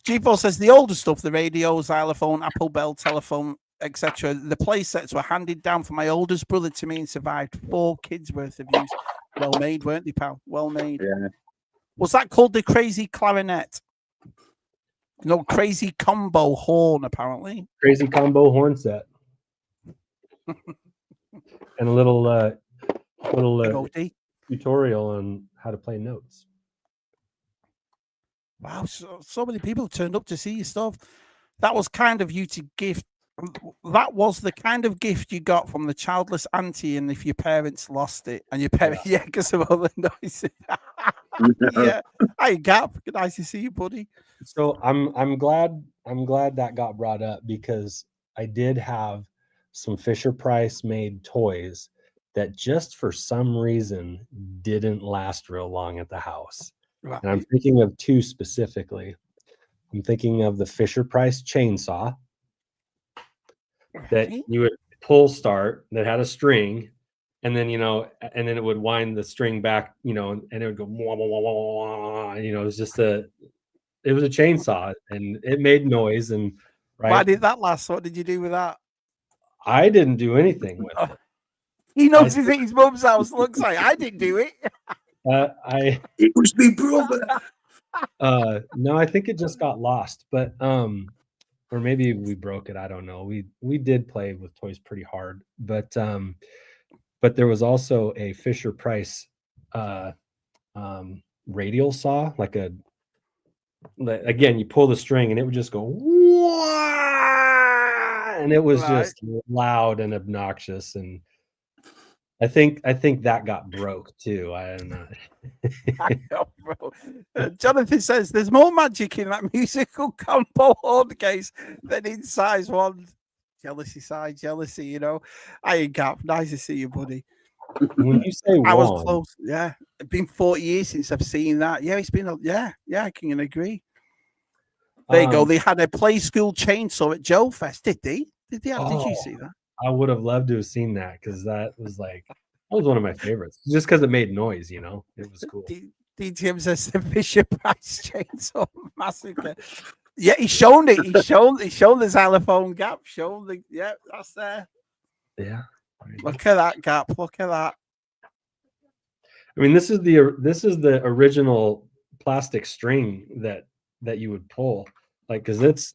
G4 says the older stuff, the radio, xylophone, Apple Bell, telephone, etc. The play sets were handed down from my oldest brother to me and survived 4 kids worth of use. Well made, weren't they, pal? Well made. Yeah. Was that called the crazy clarinet? No, crazy combo horn, apparently. Crazy combo horn set. And a little tutorial on how to play notes. Wow, so many people turned up to see your stuff. That was kind of you to gift. That was the kind of gift you got from the childless auntie, and if your parents lost it, and your parents, yeah, because of all the noises. Yeah, hey Gap, nice to see you, buddy. So I'm glad that got brought up, because I did have some Fisher Price made toys that just for some reason didn't last real long at the house. Right. And I'm thinking of 2 specifically. I'm thinking of the Fisher Price chainsaw that you would pull start, that had a string, and then and then it would wind the string back, and it would go wah, wah, wah, wah, wah, it was just it was a chainsaw, and it made noise. And right, why did that last? What did you do with that? I didn't do anything with it. He knows he's at his mum's house. Looks like I didn't do it. It was me brother. No, I think it just got lost, but or maybe we broke it. I don't know. We did play with toys pretty hard, but there was also a Fisher Price radial saw, again, you pull the string and it would just go wah, and it was just loud and obnoxious. And I think that got broke too. I don't know. I know, bro. Jonathan says there's more magic in that musical combo horn case than in size 1. Jealousy side, jealousy, I ain't Gap. Nice to see you, buddy. When you say I was close. Yeah, it's been 40 years since I've seen that. Yeah, it's been I can agree. There you go. They had a play school chainsaw at Joe Fest, did they? Did you see that? I would have loved to have seen that, because that was one of my favorites. Just because it made noise, it was cool. DTM says the Fisher Price chainsaw massacre. Yeah, he's shown it. He's shown the xylophone Gap. That's there. Yeah. Look at that, Gap. Look at that. I mean, this is the original plastic string that you would pull, because it's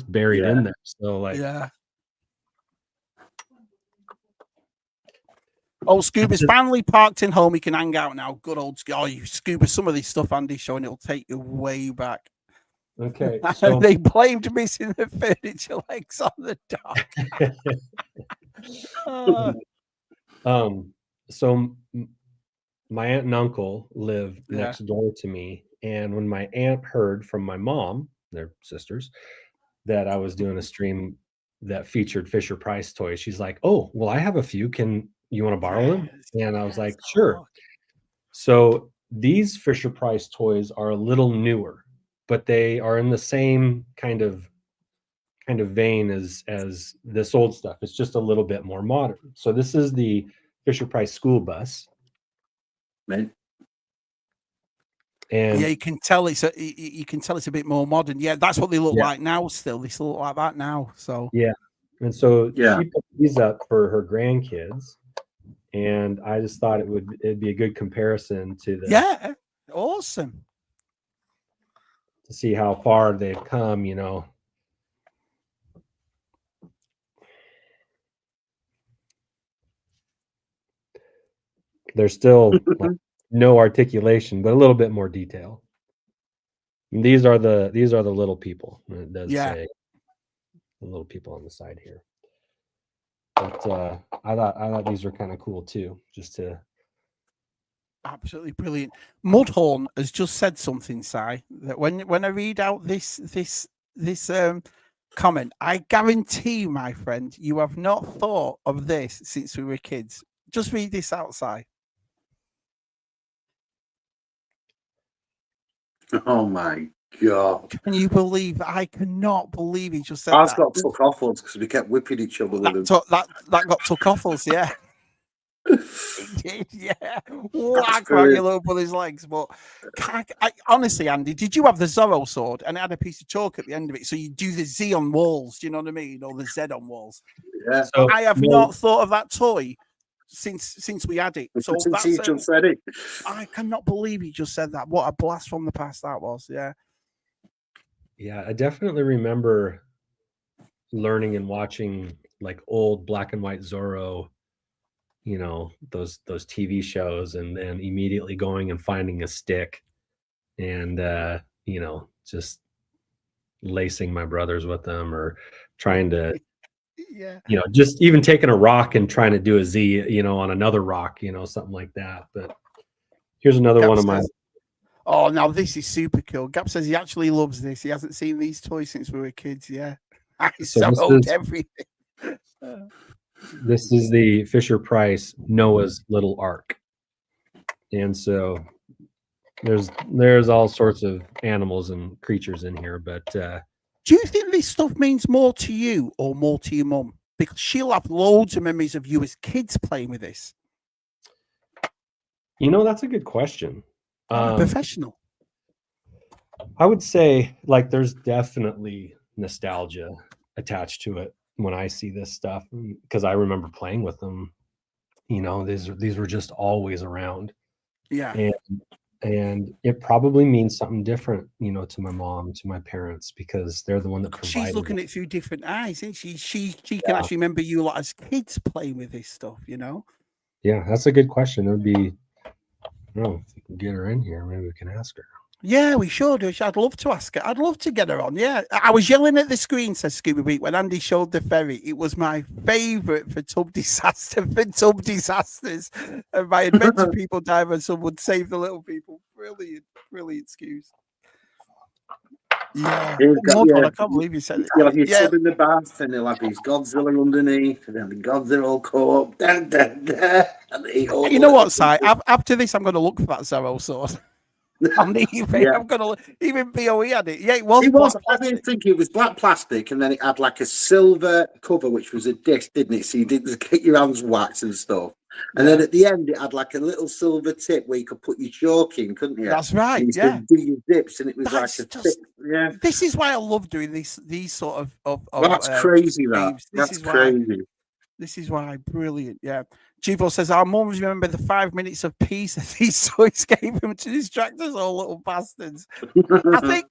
buried in there. So yeah. Oh, Scuba's finally parked in home. He can hang out now. Good old Scuba. Oh, you Scuba, some of this stuff Andy's showing, it'll take you way back. Okay. So they blamed missing the furniture legs on the dock. So my aunt and uncle live next door to me, and when my aunt heard from my mom, they're sisters, that I was doing a stream that featured Fisher Price toys, she's like, "Oh, well, I have a few. Can you want to borrow them?" And I was like, "Sure." So these Fisher Price toys are a little newer, but they are in the same kind of vein as this old stuff. It's just a little bit more modern. So this is the Fisher Price school bus. Man. And yeah, you can tell it's you can tell it's a bit more modern. Yeah, that's what they look Yeah. like now. Still, they still look like that now. So yeah. And so Yeah. she put these up for her grandkids. And I just thought it'd be a good comparison to the yeah, awesome. to see how far they've come, you know. There's still like no articulation, but a little bit more detail. And these are the little people. And it does Yeah. say the little people on the side here. But I thought these were kind of cool too, just to Absolutely brilliant. Mudhorn has just said something, Si, that when I read out this comment, I guarantee you, my friend, you have not thought of this since we were kids. Just read this out, Si. Oh my God. Can you believe? I cannot believe he just said Ours that. got took off us because we kept whipping each other with them. That got took off us, yeah. Yeah, whack on brilliant. your little brother's legs. But honestly, Andy, did you have the Zorro sword and it had a piece of chalk at the end of it? So you do the Z on walls, do you know what I mean? Or the Z on walls. Yeah. So I have not thought of that toy since we had it. So Since he that's just said it. I cannot believe he just said that. What a blast from the past that was. Yeah. Yeah, I definitely remember learning and watching like old black and white Zorro, you know, those TV shows, and then immediately going and finding a stick and you know, just lacing my brothers with them, or trying to, Yeah. you know, just even taking a rock and trying to do a Z, you know, on another rock, you know, something like that. But here's another one of mine. Oh, now this is super cool. Gap says he actually loves this. He hasn't seen these toys since we were kids. Yeah. I So sold everything. This is the Fisher-Price Noah's Little Ark. And so there's all sorts of animals and creatures in here, but do you think this stuff means more to you or more to your mum? Because she'll have loads of memories of you as kids playing with this. you know, that's a good question. Professional. I would say like there's definitely nostalgia attached to it when I see this stuff, because I remember playing with them. You know, these were just always around. Yeah. And it probably means something different, you know, to my mom, to my parents, because they're the one that provided. She's looking at it through different eyes, isn't she? She can actually remember you lot as kids playing with this stuff, you know? Yeah, that's a good question. It would be, I don't know if we can get her in here. Maybe we can ask her. Yeah, we should. I'd love to ask her. I'd love to get her on. Yeah. I was yelling at the screen, says Scooby Beat, when Andy showed the ferry. It was my favorite for tub disasters. And my adventure people dive and someone would save the little people. Brilliant, brilliant Scoos. Yeah. I can't believe you said it. You'll have your tub in the bath, and he'll have his Godzilla underneath, and then the Godzilla will go up. You know what, Si? After this, I'm going to look for that Zorro sword. On eBay, I'm gonna even BOE had it. Yeah, it was. I didn't think it was black plastic, and then it had like a silver cover, which was a disc, didn't it? So you didn't get your hands waxed and stuff. And then at the end, it had like a little silver tip where you could put your chalk in, couldn't you? That's right. And you could do your dips, and it was like a tip. Yeah. This is why I love doing these sort of that's crazy. That's crazy. This is why brilliant. Yeah. Chivo says our mums remember the 5 minutes of peace that these toys gave him to distract us, all little bastards. I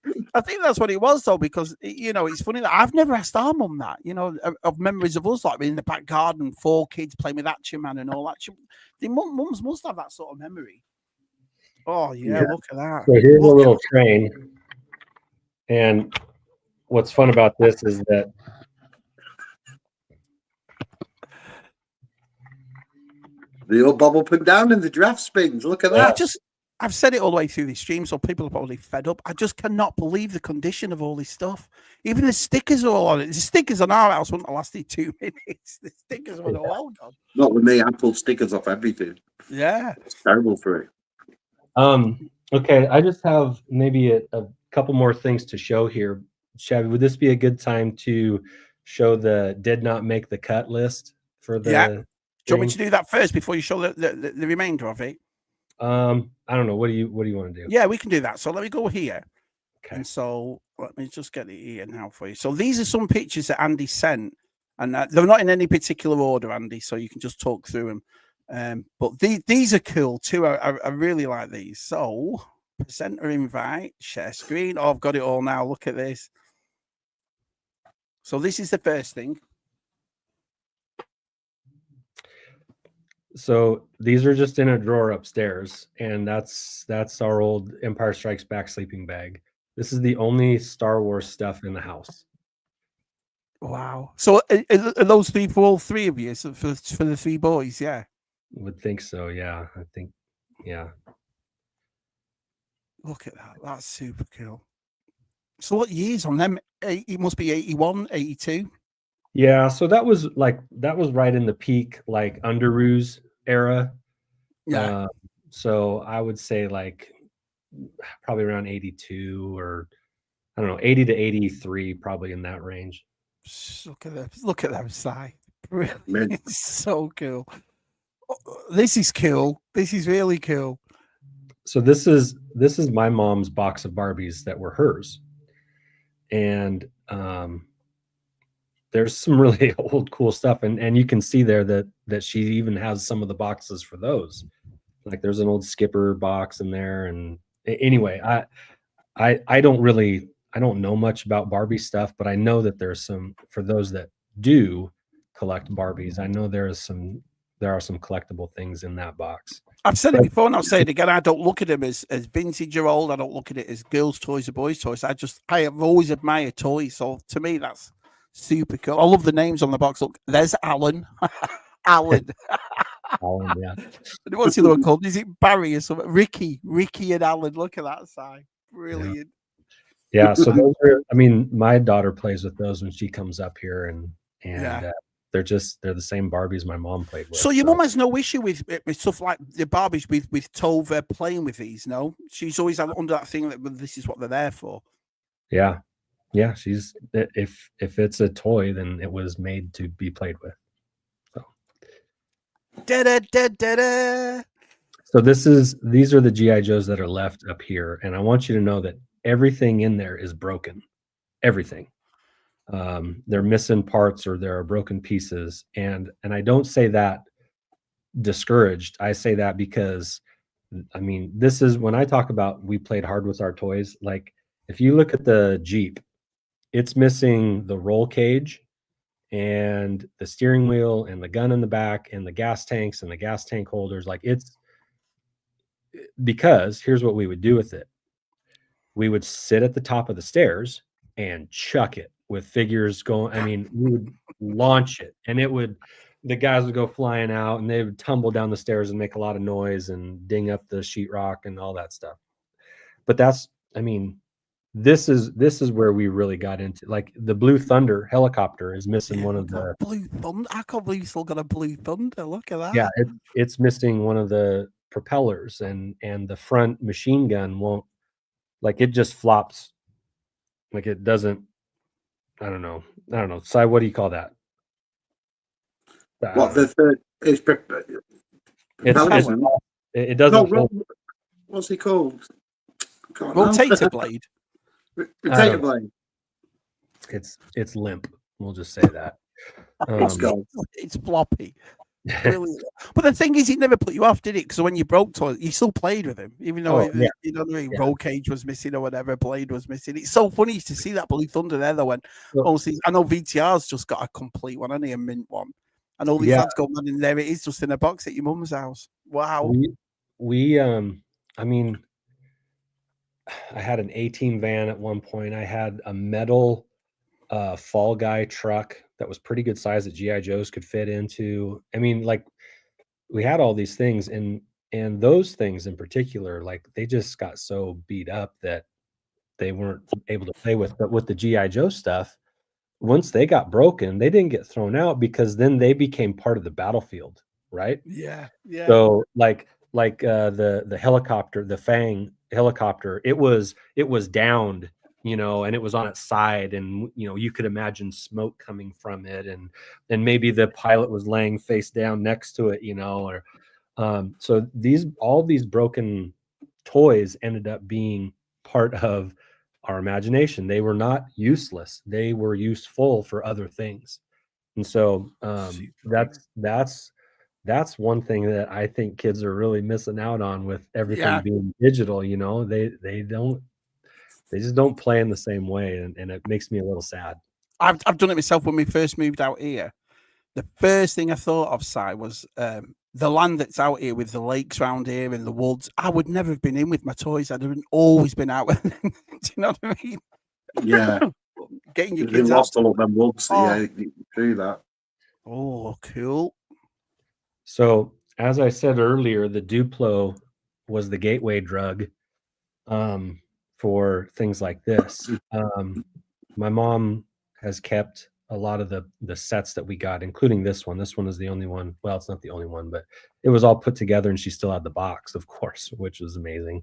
think that's what it was though, because you know it's funny that I've never asked our mum that, you know, of memories of us like in the back garden, 4 kids playing with Action Man and all that. The mums must have that sort of memory. Oh yeah. Look at that. So here's a little train, and what's fun about this is that they all bob up and down in the draft spins. Look at that. I've said it all the way through this stream, so people are probably fed up. I just cannot believe the condition of all this stuff. Even the stickers are all on it. The stickers on our house wouldn't have lasted 2 minutes. The stickers would have all gone. Not with me. I pulled stickers off everything. Yeah. It's terrible for it. Okay, I just have maybe a couple more things to show here. Shabby, would this be a good time to show the did not make the cut list for the... Yeah. Do you want me to do that first before you show the remainder of it? I don't know. What do you want to do? Yeah, we can do that. So let me go here. Okay. And so let me just get it here now for you. So these are some pictures that Andy sent, and they're not in any particular order, Andy. So you can just talk through them. But these are cool too. I really like these. So presenter invite, share screen. Oh, I've got it all now. Look at this. So this is the first thing. So these are just in a drawer upstairs, and that's our old Empire Strikes Back sleeping bag. This is the only Star Wars stuff in the house. Wow. So are those three for all three of you? So for the three boys, yeah. Would think so, yeah. I think, yeah. Look at that. That's super cool. So what years on them? It must be 81, 82. Yeah, so that was right in the peak like Underoos era. Yeah. So I would say like probably around 82 or I don't know, 80 to 83, probably in that range. Look at them. Look at them, Si. Brilliant. It's so cool. This is cool. This is really cool. So this is my mom's box of Barbies that were hers. And there's some really old cool stuff, and you can see there that she even has some of the boxes for those. Like there's an old Skipper box in there. And anyway, I don't know much about Barbie stuff, but I know that there's some, for those that do collect Barbies, I know there are some collectible things in that box. I've said it before and I'll say it again. I don't look at them as vintage or old. I don't look at it as girls' toys or boys' toys. I have always admired toys. So to me, that's super cool. I love the names on the box. Look, there's Alan. Alan. Alan, yeah. What's the other one called? Is it Barry or something? Ricky and Alan. Look at that side. Brilliant. Yeah. So those are, I mean, my daughter plays with those when she comes up here, and Yeah. they're the same Barbies my mom played with. So your mum has no issue with stuff like the Barbies with Tova playing with these, no? She's always under that thing that this is what they're there for. Yeah. Yeah. She's, if it's a toy, then it was made to be played with. So. So these are the G.I. Joes that are left up here. And I want you to know that everything in there is broken. Everything. They're missing parts or there are broken pieces. And I don't say that discouraged. I say that because, I mean, this is when I talk about we played hard with our toys. Like if you look at the Jeep, it's missing the roll cage and the steering wheel and the gun in the back and the gas tanks and the gas tank holders. Like it's because here's what we would do with it. We would sit at the top of the stairs and chuck it with figures going. I mean, we would launch it and the guys would go flying out and they would tumble down the stairs and make a lot of noise and ding up the sheetrock and all that stuff. But that's, I mean, this is where we really got into, like the Blue Thunder helicopter is missing one of the Blue Thunder. I can't believe you still got a Blue Thunder. Look at that. Yeah, it's missing one of the propellers and the front machine gun won't, like it just flops. Like it doesn't, I don't know. Si, what do you call that? What the third is? It doesn't. No, what's it called? Rotator blade. Rotator blade. It's limp. We'll just say that. It's floppy. But the thing is, it never put you off, did it? Because when you broke toys, you still played with him, even though you know what I mean, roll cage was missing or whatever, blade was missing. It's so funny to see that Blue Thunder there. Though, when obviously I know VTR's just got a complete one, a mint one, and all these lads go, man, in there it is, just in a box at your mum's house. Wow. We I mean, I had an A-Team van at one point. I had a metal Fall Guy truck that was pretty good size that G.I. Joes could fit into. I mean, like we had all these things, and those things in particular, like they just got so beat up that they weren't able to play with. But with the G.I. Joe stuff, once they got broken, they didn't get thrown out because then they became part of the battlefield, right? Yeah. So like the helicopter, the Fang helicopter, it was downed, you know, and it was on its side, and you know, you could imagine smoke coming from it, and maybe the pilot was laying face down next to it, you know, or So all these broken toys ended up being part of our imagination. They were not useless. They were useful for other things. And so that's one thing that I think kids are really missing out on with everything being digital. You know, they just don't play in the same way, and it makes me a little sad. I've done it myself when we first moved out here. The first thing I thought of, Si, was the land that's out here with the lakes around here and the woods. I would never have been in with my toys. I'd have always been out with them. Do you know what I mean? Yeah. Getting your They kids lost out. all of them woods. Oh. Yeah, through that. Oh, cool. So, as I said earlier, the Duplo was the gateway drug for things like this. My mom has kept a lot of the sets that we got, including this one. This one is the only one. Well, it's not the only one, but it was all put together, and she still had the box, of course, which was amazing.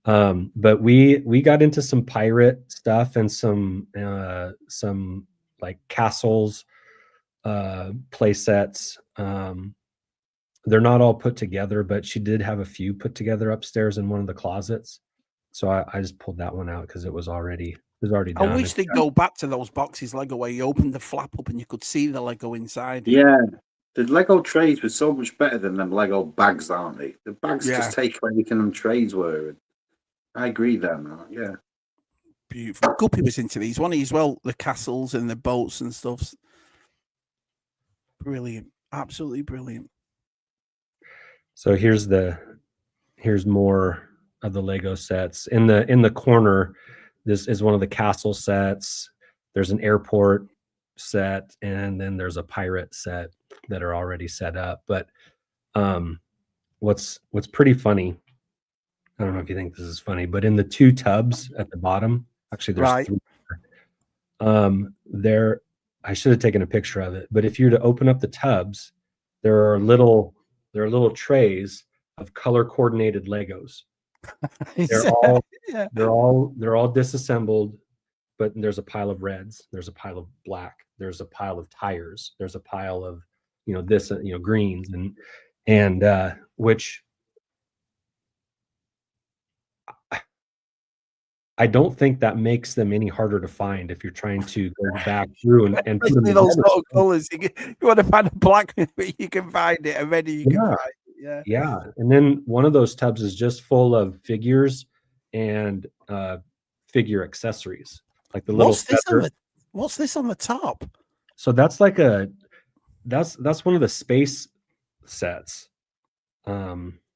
But we got into some pirate stuff and some like castles, play sets. They're not all put together, but she did have a few put together upstairs in one of the closets. So I just pulled that one out because it was already done. I wish they'd go back to those boxes Lego where you opened the flap up and you could see the Lego inside. Yeah. The Lego trays were so much better than them Lego bags, aren't they? The bags just take away anything them trays were. I agree there, man. Yeah. Beautiful. Guppy was into these, wasn't he, as well? The castles and the boats and stuff. Brilliant. Absolutely brilliant. So here's more of the Lego sets. In the corner, this is one of the castle sets. There's an airport set, and then there's a pirate set that are already set up. But what's pretty funny, I don't know if you think this is funny, but in the two tubs at the bottom, actually there's three. There, I should have taken a picture of it, but if you were to open up the tubs, there are little trays of color coordinated Legos. They're all disassembled, but there's a pile of reds, there's a pile of black, there's a pile of tires, there's a pile of this, greens, and which I don't think that makes them any harder to find if you're trying to go back through and put them in those little colors. You want to find a black, you can find it, a red, you can find it. Yeah. And then one of those tubs is just full of figures and figure accessories, like the little. What's this on the top? So that's like that's one of the space sets.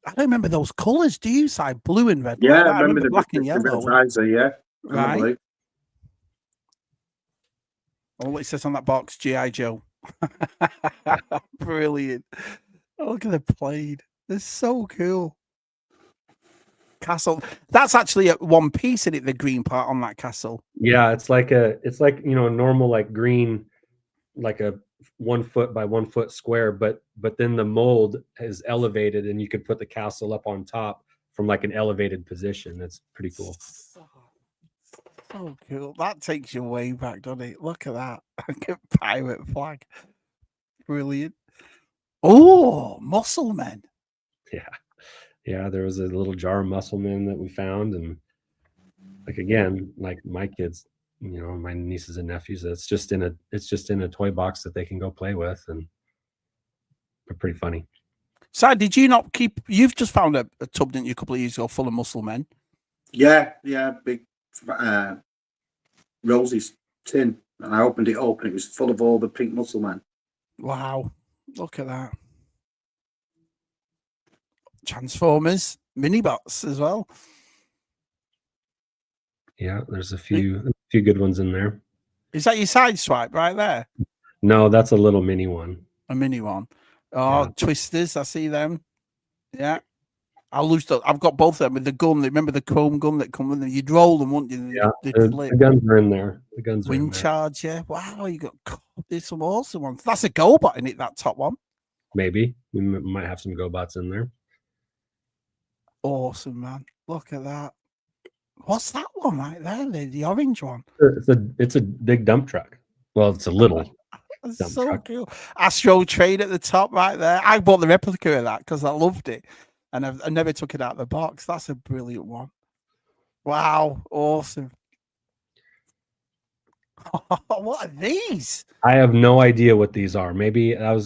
I don't remember those colors. Do you, Si? Blue and red? Yeah, I remember the black and yellow. Yeah, right. Oh, it says on that box, G.I. Joe. Brilliant. Oh, look at the plane. They're so cool. Castle. That's actually a one piece in it, the green part on that castle. Yeah, it's like a normal like green, like a 1 foot by 1 foot square, but then the mold is elevated and you could put the castle up on top from like an elevated position. That's pretty cool. So cool. That takes you way back, doesn't it? Look at that. Pirate flag. Brilliant. Oh, muscle men. Yeah, there was a little jar of muscle men that we found, and like again, like my kids, my nieces and nephews, it's just in a toy box that they can go play with, and they're pretty funny. Si, did you not keep? You've just found a tub, didn't you, a couple of years ago, full of muscle men? Yeah, big Rosie's tin, and I opened it up, and it was full of all the pink muscle men. Wow, look at that! Transformers, mini-bots as well. Yeah, there's a few good ones in there. Is that your side swipe right there? No, that's a little mini one. A mini one. Oh, yeah. Twisters, I see them. Yeah. I've got both of them with the gun. Remember the chrome gun that come with them? You'd roll them, wouldn't you? Yeah, the guns are in there. The guns are in there. Wind charge, yeah. Wow, there's some awesome ones. That's a GoBot in it, that top one. Maybe. We might have some GoBots in there. Awesome, man. Look at that. What's that one right there? The orange one. It's a big dump truck. Well, it's a little. That's Dump so truck. cool. Astro Train at the top right there. I bought the replica of that because I loved it. And I never took it out of the box. That's a brilliant one. Wow. Awesome. What are these? I have no idea what these are. Maybe I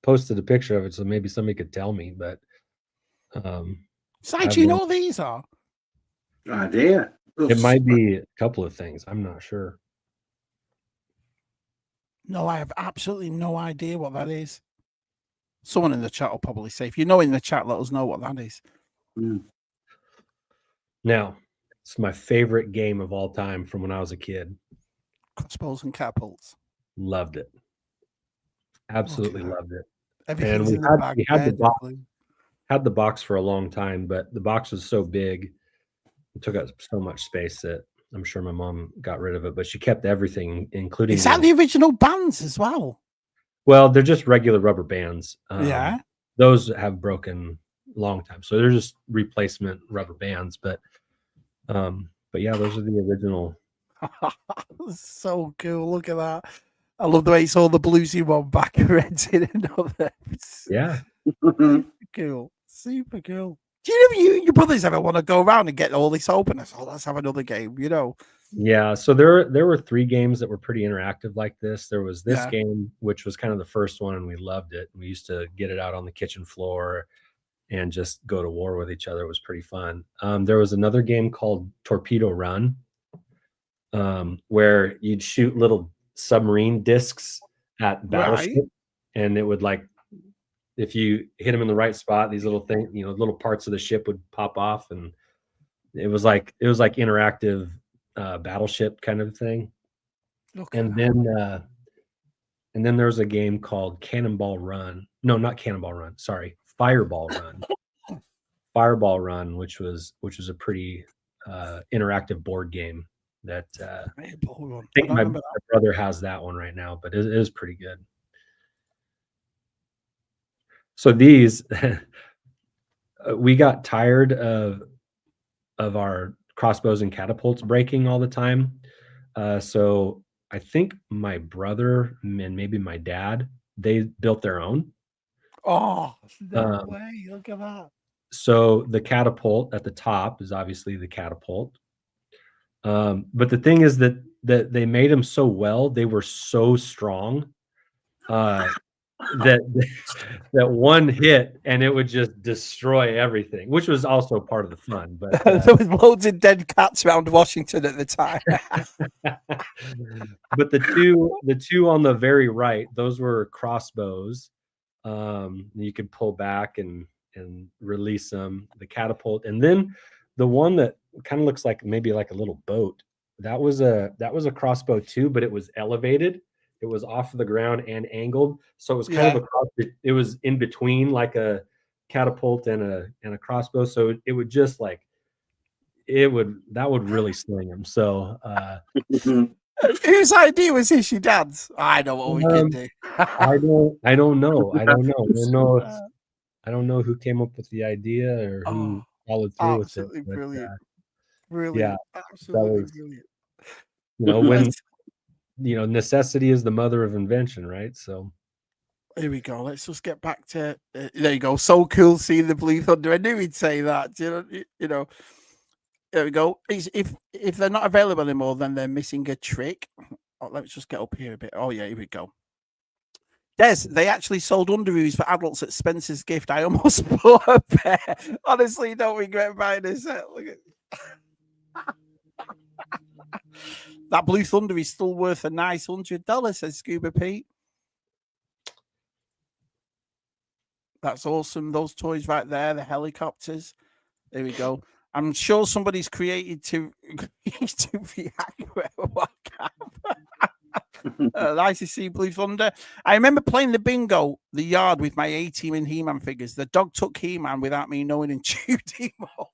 posted a picture of it, so maybe somebody could tell me. But Si, do you know what these are? No idea. It might be a couple of things. I'm not sure. No, I have absolutely no idea what that is. Someone in the chat will probably say, if you know in the chat, let us know what that is. Now, it's my favorite game of all time from when I was a kid. Crossbows and catapults. Loved it. Absolutely loved it. Everything's And in the bag. we had the box for a long time, but the box was so big, it took up so much space that I'm sure my mom got rid of it, but she kept everything, including. Is that the original bands as well? Well, they're just regular rubber bands. Yeah. Those have broken a long time. So they're just replacement rubber bands. But yeah, those are the original. So cool. Look at that. I love the way it's all the bluesy one back and rented another. Yeah. Super cool. Super cool. Do you know your brothers ever want to go around and get all this open? Oh, let's have another game, you know? Yeah. So there were 3 games that were pretty interactive like this. There was this game, which was kind of the first one, and we loved it. We used to get it out on the kitchen floor and just go to war with each other. It was pretty fun. There was another game called Torpedo Run, where you'd shoot little submarine discs at battleship, and it would, like, if you hit them in the right spot, these little things, little parts of the ship would pop off, and it was like interactive battleship kind of thing. Okay. And then there's a game called Cannonball Run. No, not Cannonball Run. Sorry, Fireball Run. Fireball Run, which was a pretty interactive board game that I think my brother has that one right now, but it is pretty good. So these, we got tired of our crossbows and catapults breaking all the time. So I think my brother and maybe my dad, they built their own. Oh, no way. Look at that. So the catapult at the top is obviously the catapult. But the thing is that they made them so well, they were so strong that one hit and it would just destroy everything, which was also part of the fun. But there was loads of dead cats around Washington at the time. But the two on the very right, those were crossbows. You could pull back and release them. The catapult, and then the one that kind of looks like maybe like a little boat. That was a crossbow too, but it was elevated. It was off of the ground and angled, so it was kind of it was in between, like a catapult and a crossbow. So it would just that would really sling him. So whose idea was this? Your dad's? I know what we can do. I don't know. I don't know who came up with the idea or who followed through with it. Absolutely brilliant. Brilliant. Yeah, absolutely brilliant. When necessity is the mother of invention, right? So here we go. Let's just get back to there you go. So cool seeing the Blue Thunder. I knew he'd say that. You know. There we go. If they're not available anymore, then they're missing a trick. Oh, let's just get up here a bit. Oh yeah, here we go. Des, they actually sold underoos for adults at Spencer's Gift. I almost bought a pair. Honestly, don't regret buying this set. Look at that Blue Thunder is still worth a nice $100, says Scuba Pete. That's awesome. Those toys right there, the helicopters. There we go. I'm sure somebody's created to react. Nice to see Blue Thunder. I remember playing the bingo, the yard, with my A-Team and He-Man figures. The dog took He-Man without me knowing and chewed him up.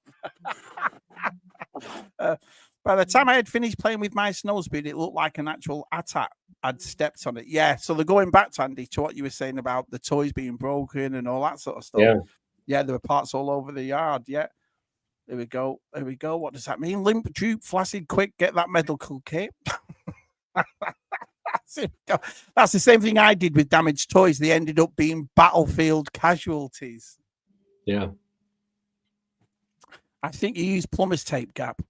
By the time I had finished playing with my Snowspeed, it looked like an actual attack. I'd stepped on it. Yeah, so they're going back, Andy, to what you were saying about the toys being broken and all that sort of stuff. Yeah, there were parts all over the yard. Yeah. There we go. There we go. What does that mean? Limp, droop, flaccid, quick, get that medical kit. That's the same thing I did with damaged toys. They ended up being battlefield casualties. Yeah. I think you use plumber's tape, Gap.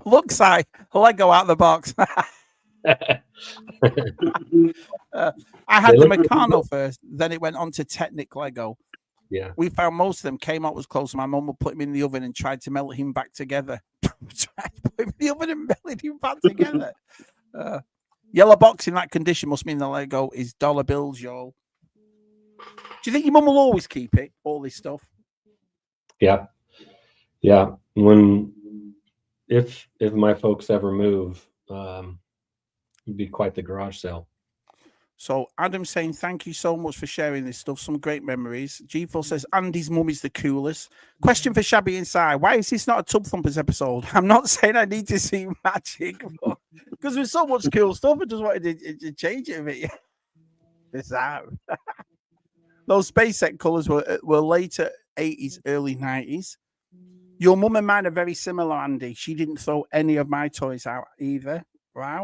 Looks like Lego out the box. I had the Meccano first, then it went on to Technic Lego. Yeah. We found most of them came out was close. My mum would put him in the oven and tried to melt him back together. Tried to put him in the oven and melted him back together. Yellow box in that condition must mean the Lego is dollar bills, y'all. Do you think your mum will always keep it, all this stuff? Yeah. If my folks ever move, it'd be quite the garage sale. So Adam's saying, thank you so much for sharing this stuff. Some great memories. G4 says, Andy's mum is the coolest. Question for Shabby Inside. Why is this not a Tub Thumpers episode? I'm not saying I need to see magic, because there's so much cool stuff. I just wanted to change it a bit. It's out. Those SpaceX colours were later 80s, early 90s. Your mum and mine are very similar, Andy. She didn't throw any of my toys out either. Wow.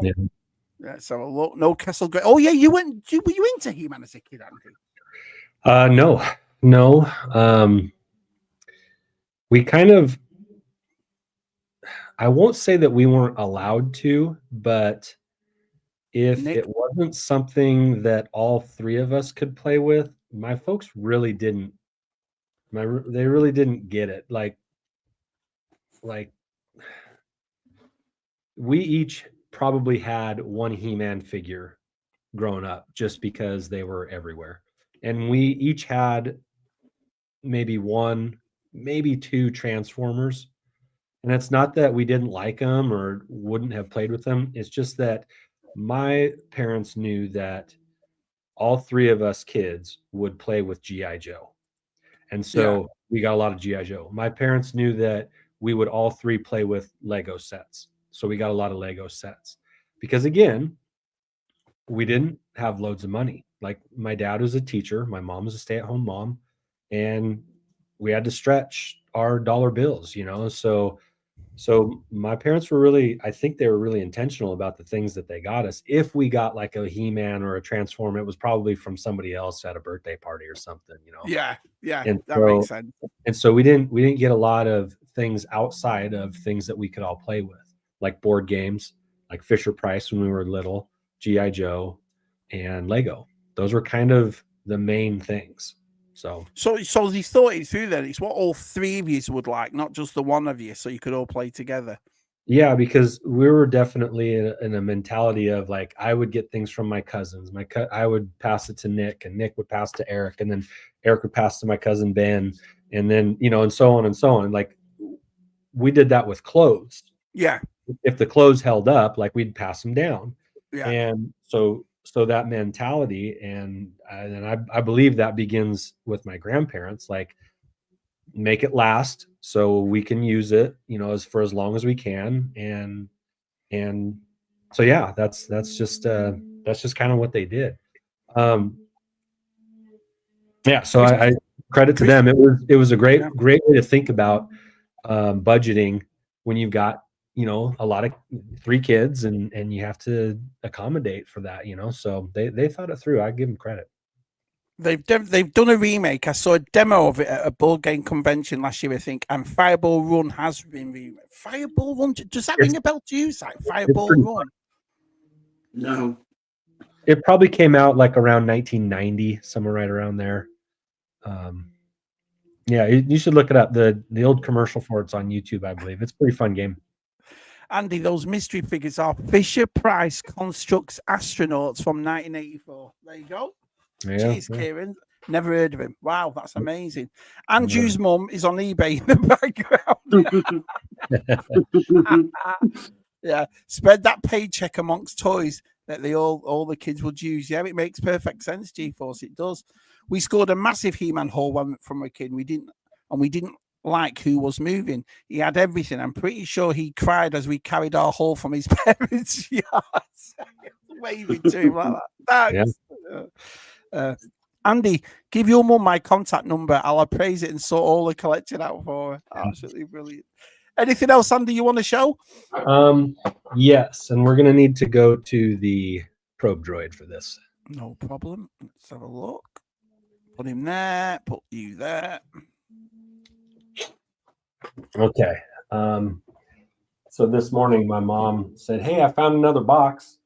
Yeah, so look, no Castle Gray. Oh yeah, were you into He-Man as a kid, Andy? No. We kind of, I won't say that we weren't allowed to, but if it wasn't something that all three of us could play with, my folks really didn't. They really didn't get it. Like we each probably had one He-Man figure growing up just because they were everywhere. And we each had maybe one, maybe two Transformers. And it's not that we didn't like them or wouldn't have played with them. It's just that my parents knew that all three of us kids would play with G.I. Joe. And so we got a lot of G.I. Joe. My parents knew that we would all three play with Lego sets. So we got a lot of Lego sets because, again, we didn't have loads of money. Like my dad was a teacher. My mom was a stay-at-home mom, and we had to stretch our dollar bills, So my parents were really, I think they were really intentional about the things that they got us. If we got like a He-Man or a Transformer, it was probably from somebody else at a birthday party or something, Yeah, and that makes sense. And so we didn't get a lot of things outside of things that we could all play with, like board games, like Fisher Price when we were little, G.I. Joe, and Lego. Those were kind of the main things. So they thought it through then. It's what all three of you would like, not just the one of you, so you could all play together. Yeah, because we were definitely in a mentality of like, I would get things from my cousins. I would pass it to Nick, and Nick would pass to Eric, and then Eric would pass to my cousin Ben, and then, and so on and so on. Like we did that with clothes. Yeah. If the clothes held up, like we'd pass them down. Yeah. And so that mentality, and I believe that begins with my grandparents, like make it last so we can use it, for as long as we can. And so, yeah, that's just kind of what they did. Yeah. So I credit to them. It was a great way to think about budgeting when you've got, a lot of three kids and you have to accommodate for that, so they thought it through. I give them credit. They've done a remake. I saw a demo of it at a board game convention last year, I think, and Fireball Run has been remade. Fireball Run, does that ring a bell to you? Like Fireball Run? No. It probably came out like around 1990, somewhere right around there. Yeah, you should look it up. The old commercial for it's on YouTube, I believe. It's a pretty fun game. Andy, those mystery figures are Fisher Price Constructs Astronauts from 1984. There you go. Yeah, Cheers, Kieran. Never heard of him. Wow, that's amazing. Andrew's mum is on eBay in the background. Yeah, spread that paycheck amongst toys that all the kids would use. Yeah, it makes perfect sense, G-Force. It does. We scored a massive He-Man haul from a kid. We didn't like who was moving. He had everything. I'm pretty sure he cried as we carried our haul from his parents' yards. Waving to him like that. Thanks. Yeah. Andy, give your mum my contact number. I'll appraise it and sort all the collection out for her. Absolutely brilliant. Anything else, Andy, you want to show? Yes, and we're going to need to go to the probe droid for this. No problem. Let's have a look. Put him there. Put you there. Okay. So this morning, my mom said, "Hey, I found another box."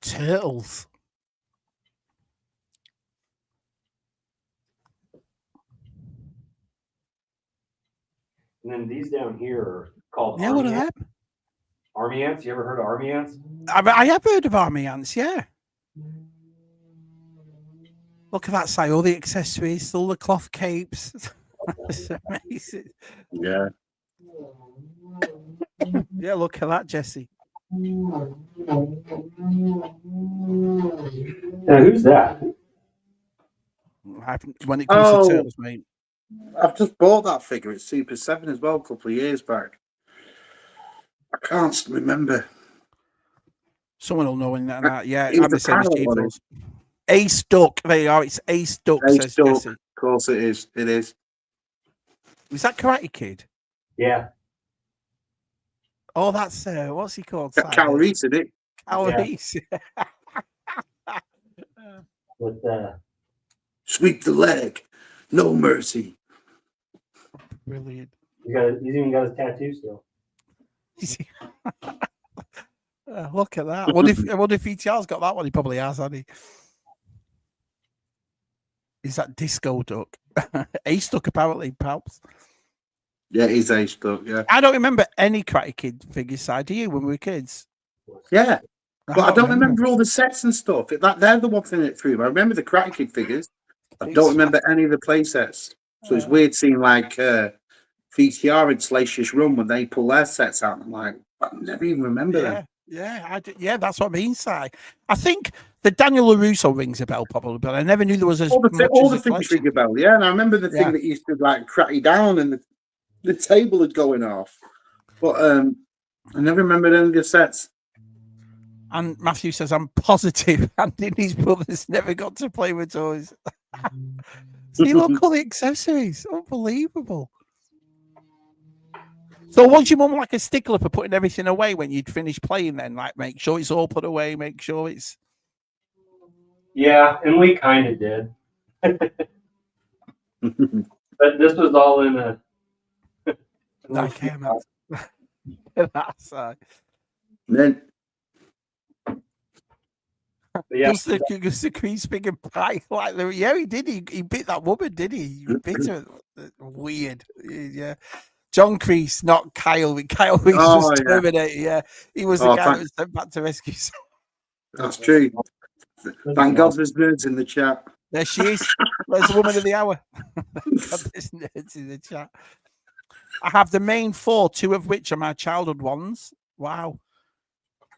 Turtles. And then these down here are called Yeah, what are them? Army ants. You ever heard of army ants? I have heard of army ants, yeah. Look at that side, all the accessories, all the cloth capes. It's amazing. Yeah. Yeah, look at that, Jesse. Now, who's that? When it comes to turtles, mate. I've just bought that figure at Super 7 as well a couple of years back. I can't remember. Someone will know in that. Yeah, It was I'm the a same as panel, Chief wasn't was. Ace Duck. There you are. It's Ace Duck, says Duck. Jesse. Of course it is. It is. Is that Karate Kid? Yeah. Oh, that's what's he called? Calories, isn't it? Calories. Yeah. With Sweep the leg. No mercy. Brilliant. he's even got his tattoo still. Look at that. What if ETR's got that one? He probably has, hasn't he? Is that Disco Duck? Ace Duck, apparently, Palps. Yeah, he's Ace Duck, yeah. I don't remember any Karate Kid figure side. Do you, when we were kids? Yeah. But I don't remember all the sets and stuff. They're the one thing that threw me. I remember the Karate Kid figures. I don't remember any of the play sets. So it's weird seeing like VTR and Salacious Run when they pull their sets out. I'm like, I never even remember them. Yeah, that's what I mean, Si. I think the Daniel LaRusso rings a bell probably, but I never knew there was all the figures ring a bell, yeah. And I remember the thing that used to like crack you down and the table had going off. But I never remembered any of the sets. And Matthew says, I'm positive Andy and his brothers never got to play with toys. See, look all the accessories. Unbelievable. So was your mum like a stickler for putting everything away when you'd finish playing then? Like, make sure it's all put away, make sure it's... Yeah, and we kind of did. But this was all in a... Okay, that's then... Yeah, the crease big and pie like the, yeah, he did. He bit that woman, did he? He bit her. Weird. Yeah. John Kreese, not Kyle. Kyle Reese was terminated. Yeah, he was the guy that was sent back to rescue. That's true. Thank God there's nerds in the chat. There she is. There's the woman of the hour. There's nerds in the chat. I have the main 4, 2 of which are my childhood ones. Wow.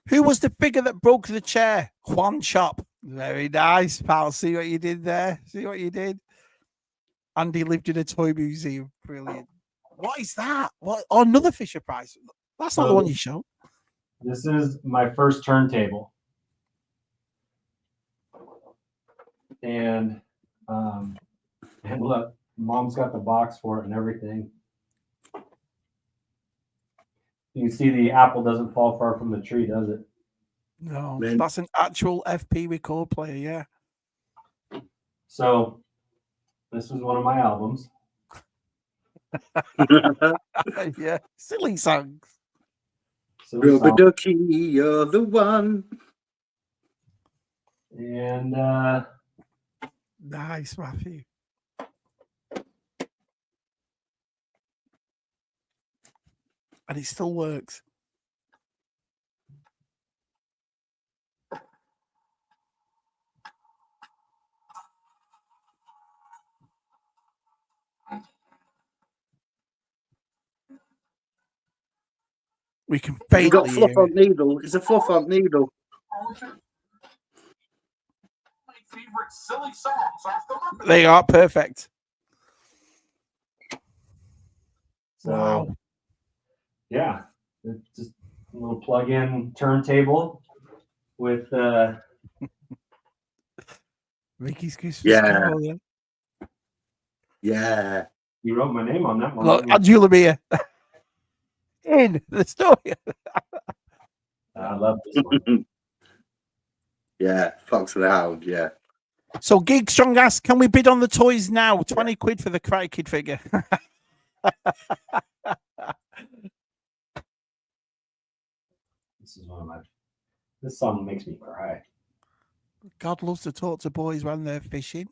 Who was the figure that broke the chair? Juan Chop. Very nice, pal. See what you did there? See what you did? Andy lived in a toy museum. Brilliant. What is that? What? Oh, another Fisher Price. That's not the one you showed. This is my first turntable. And look, Mom's got the box for it and everything. You can see the apple doesn't fall far from the tree, does it? No, that's an actual FP record player, yeah. So this is one of my albums. Yeah, silly songs. Rubber Ducky, you're the one. And nice, Matthew. And it still works. We can faintly. You got fluff on needle. It's a fluff on needle. My favorite silly songs off the They are perfect. So, wow. Yeah, it's just a little plug-in turntable with Ricky's Christmas Yeah. Carol, Yeah. You wrote my name on that one. Look, Julia in the story. I love this one. Yeah, Fox and the Hound. Yeah. So, Gig Strong asks, can we bid on the toys now? 20 quid for the Karate Kid figure. This is one of my. This song makes me cry. God loves to talk to boys when they're fishing.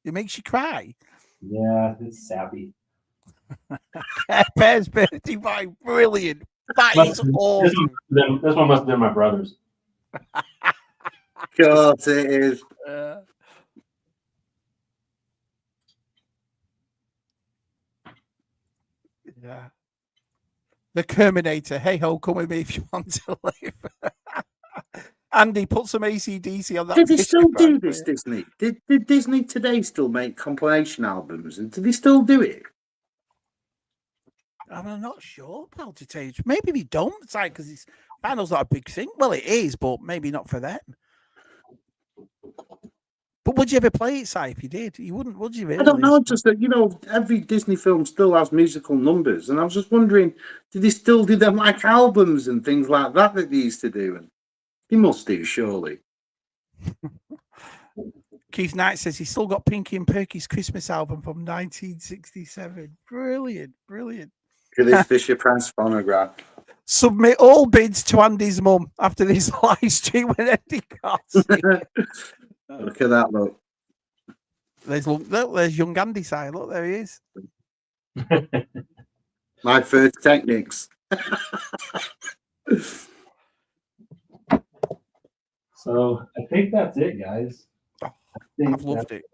It makes you cry. Yeah, it's sappy. Bear's birthday boy, brilliant. That is awesome. This one must have been my brother's. Of course it is. Yeah. The Terminator. Hey ho, come with me if you want to live. Andy, put some AC/DC on that. Did they still do bag, this, Disney? Did Disney today still make compilation albums? And do they still do it? I'm not sure, pal, to tell you. Maybe they don't, because it's vinyl's not a big thing. Well, it is, but maybe not for them. But would you ever play it, Si, if you did? You wouldn't, would you really? I don't know, just that, you know, every Disney film still has musical numbers. And I was just wondering, did they still do them like albums and things like that they used to do? And they must do, surely. Keith Knight says he's still got Pinky and Perky's Christmas album from 1967. Brilliant, brilliant. This Fisher Price phonograph. Submit all bids to Andy's mum after this live stream when Andy can't see. Look at that, look. There's young Andy side. Look, there he is. My first techniques. So I think that's it, guys. I've loved it.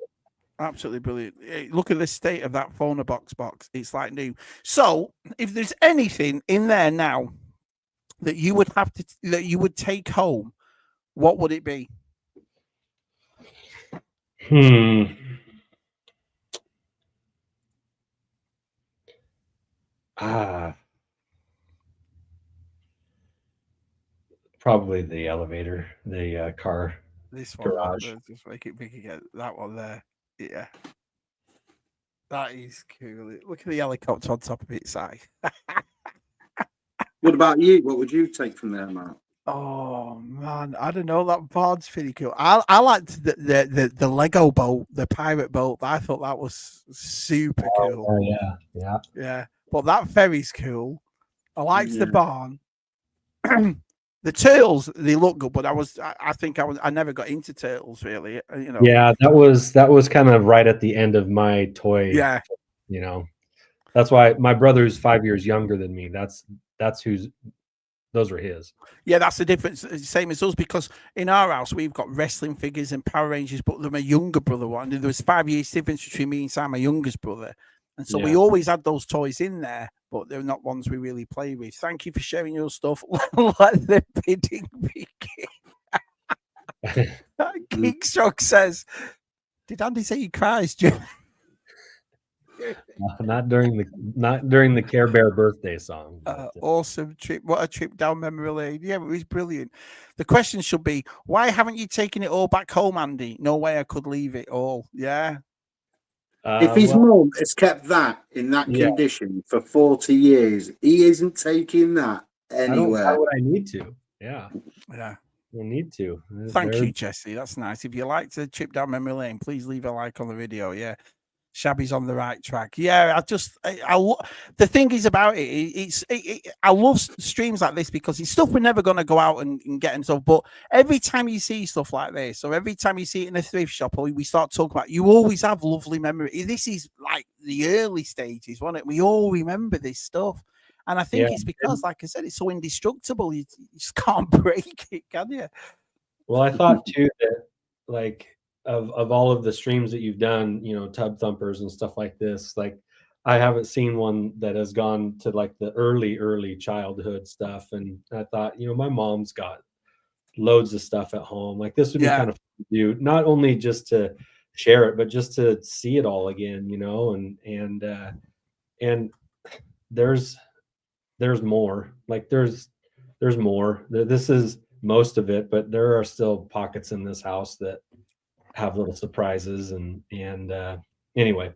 Absolutely brilliant. Look at the state of that Phonobox box. It's like new. So if there's anything in there now that you would have to that you would take home, what would it be? Probably the elevator, the car. This one, garage. Just make it get that one there. Yeah, that is cool. Look at the helicopter on top of it, Si. What about you? What would you take from there, Mark? Oh man, I don't know. That board's pretty cool. I liked the Lego boat, the pirate boat. I thought that was super cool. Oh yeah. But that ferry's cool. I liked the barn. The turtles, they look good, but I never got into turtles really. You know. Yeah, that was kind of right at the end of my toy. Yeah. You know, that's why my brother's 5 years younger than me. Those were his. Yeah, that's the difference. Same as us, because in our house we've got wrestling figures and Power Rangers, but they're my younger brother one. There was 5 years difference between me and Sam, my youngest brother, and so we always had those toys in there, but they're not ones we really play with. Thank you for sharing your stuff. Let the bidding begin. Geekstock says, "Did Andy say he cries, Jim?" Not during the Care Bear birthday song. Awesome trip. What a trip down memory lane. Yeah, it was brilliant. The question should be, why haven't you taken it all back home, Andy? No way I could leave it all. Yeah. If his mum has kept that in that condition for 40 years, he isn't taking that anywhere. Why would I need to? Yeah. Yeah. You need to. Thank you, Jesse. That's nice. If you like to trip down memory lane, please leave a like on the video. Yeah. Shabby's on the right track. Yeah, the thing is about it, I love streams like this because it's stuff we're never going to go out and get and stuff. But every time you see stuff like this, or every time you see it in a thrift shop, or we start talking about, you always have lovely memory. This is like the early stages, wasn't it? We all remember this stuff. And I think it's because, like I said, it's so indestructible. You just can't break it, can you? Well, I thought too that, like, of all of the streams that you've done, you know, Tub Thumpers and stuff like this, like, I haven't seen one that has gone to like the early childhood stuff. And I thought, you know, my mom's got loads of stuff at home. Like, this would be kind of fun to do, not only just to share it, but just to see it all again, you know, and there's more. Like, there's more. This is most of it, but there are still pockets in this house that have little surprises. And anyway,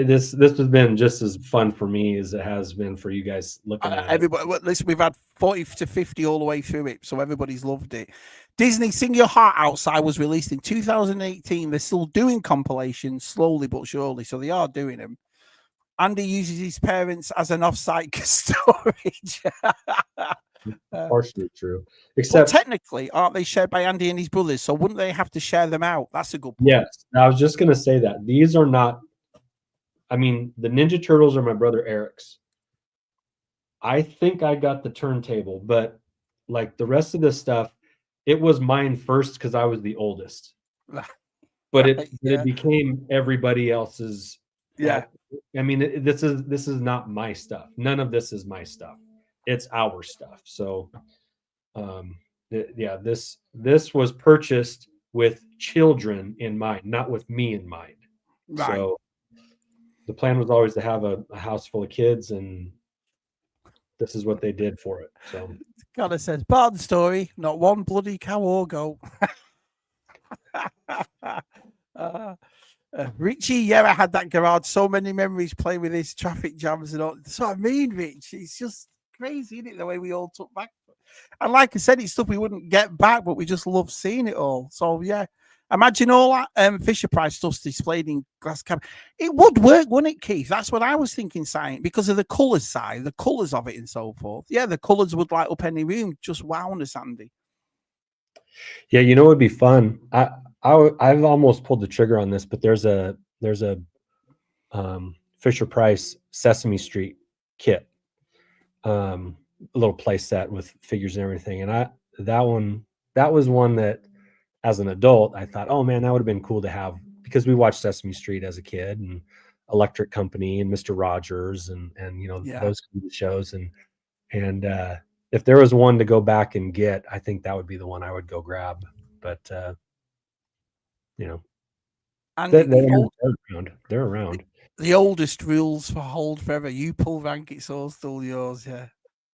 This has been just as fun for me as it has been for you guys looking at it. Everybody, well, listen, we've had 40 to 50 all the way through it, so everybody's loved it. Disney Sing Your Heart Outside was released in 2018. They're still doing compilations slowly but surely, so they are doing them. Andy uses his parents as an off-site storage. Partially true, But except technically, aren't they shared by Andy and his brothers? So wouldn't they have to share them out? That's a good point. yes, I was just gonna say that these are not. I mean, the Ninja Turtles are my brother Eric's. I think I got the turntable, but like the rest of this stuff, it was mine first because I was the oldest. But it became everybody else's. Yeah. I mean, this is not my stuff. None of this is my stuff. It's our stuff. So, yeah, this was purchased with children in mind, not with me in mind. Right. So the plan was always to have a house full of kids, and this is what they did for it. So God, it says part of the story, not one bloody cow or goat. Richie, yeah, I had that garage. So many memories playing with his traffic jams and all. That's what I mean, Rich. It's just crazy, isn't it? The way we all took back. And like I said, it's stuff we wouldn't get back, but we just love seeing it all. So yeah, imagine all that Fisher Price stuff displayed in glass cabinet. It would work, wouldn't it, Keith? That's what I was thinking, Sign, because of the colours side, the colours of it and so forth. Yeah, the colours would light up any room. Just wow, Andy. yeah, you know, it would be fun. I've almost pulled the trigger on this, but there's a Fisher Price Sesame Street kit, a little play set with figures and everything. And that was one that as an adult, I thought, oh man, that would have been cool to have, because we watched Sesame Street as a kid and Electric Company and Mr. Rogers and you know, those kind of shows. And if there was one to go back and get, I think that would be the one I would go grab. But you know, And they're around. The oldest rules for hold forever. You pull rank, it's all still yours. Yeah.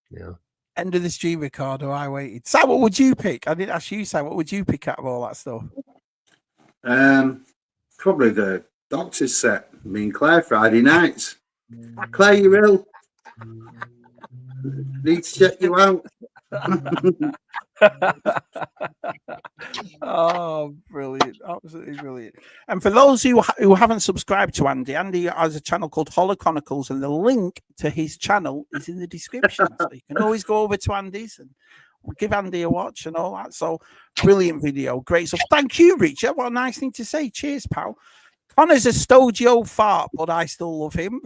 Yeah. End of the stream, Ricardo. I waited. Si, what would you pick? I didn't ask you, Si. What would you pick out of all that stuff? Probably the Doctor's set. Me and Claire Friday nights. Claire, you ill? Need to check you out. Oh, brilliant. Absolutely brilliant. And for those who haven't subscribed to Andy, Andy has a channel called HOLOCHRONICLES, and the link to his channel is in the description. So you can always go over to Andy's and give Andy a watch and all that. So brilliant video. Great stuff. Thank you, Richard. What a nice thing to say. Cheers, pal. Connor's a stodgy old fart, but I still love him.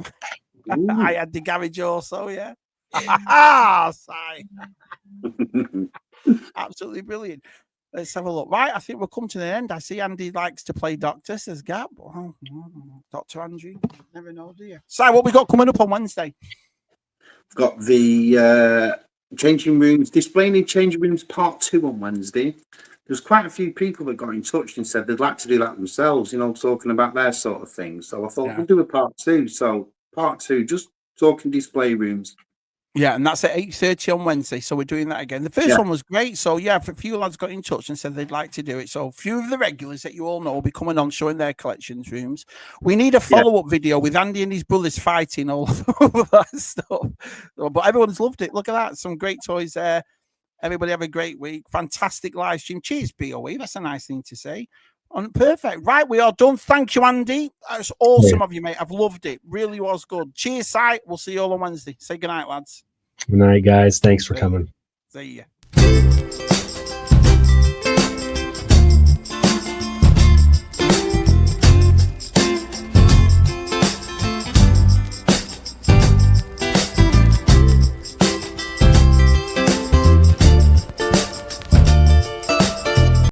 I had the garage also, yeah. Absolutely brilliant. Let's have a look. Right, I think we'll come to the end. I see Andy likes to play Doctor, says Gap. Oh, Dr. Andrew, never know, do you? So, what we got coming up on Wednesday? We've got the changing rooms, displaying in changing rooms part 2 on Wednesday. There's quite a few people that got in touch and said they'd like to do that themselves, you know, talking about their sort of thing. So I thought we'll do a part 2. So part 2, just talking display rooms. Yeah, and that's at 8:30 on Wednesday. So we're doing that again. The first one was great. So yeah, a few lads got in touch and said they'd like to do it. So a few of the regulars that you all know will be coming on showing their collections rooms. We need a follow-up video with Andy and his brothers fighting all over that stuff. But everyone's loved it. Look at that. Some great toys there. Everybody have a great week. Fantastic live stream. Cheers, BOE. That's a nice thing to say. Perfect. Right, we are done. Thank you, Andy. That's awesome of you, mate. I've loved it. Really was good. Cheers, Si. We'll see you all on Wednesday. Say goodnight, lads. Good night, guys. Thanks for coming. See ya.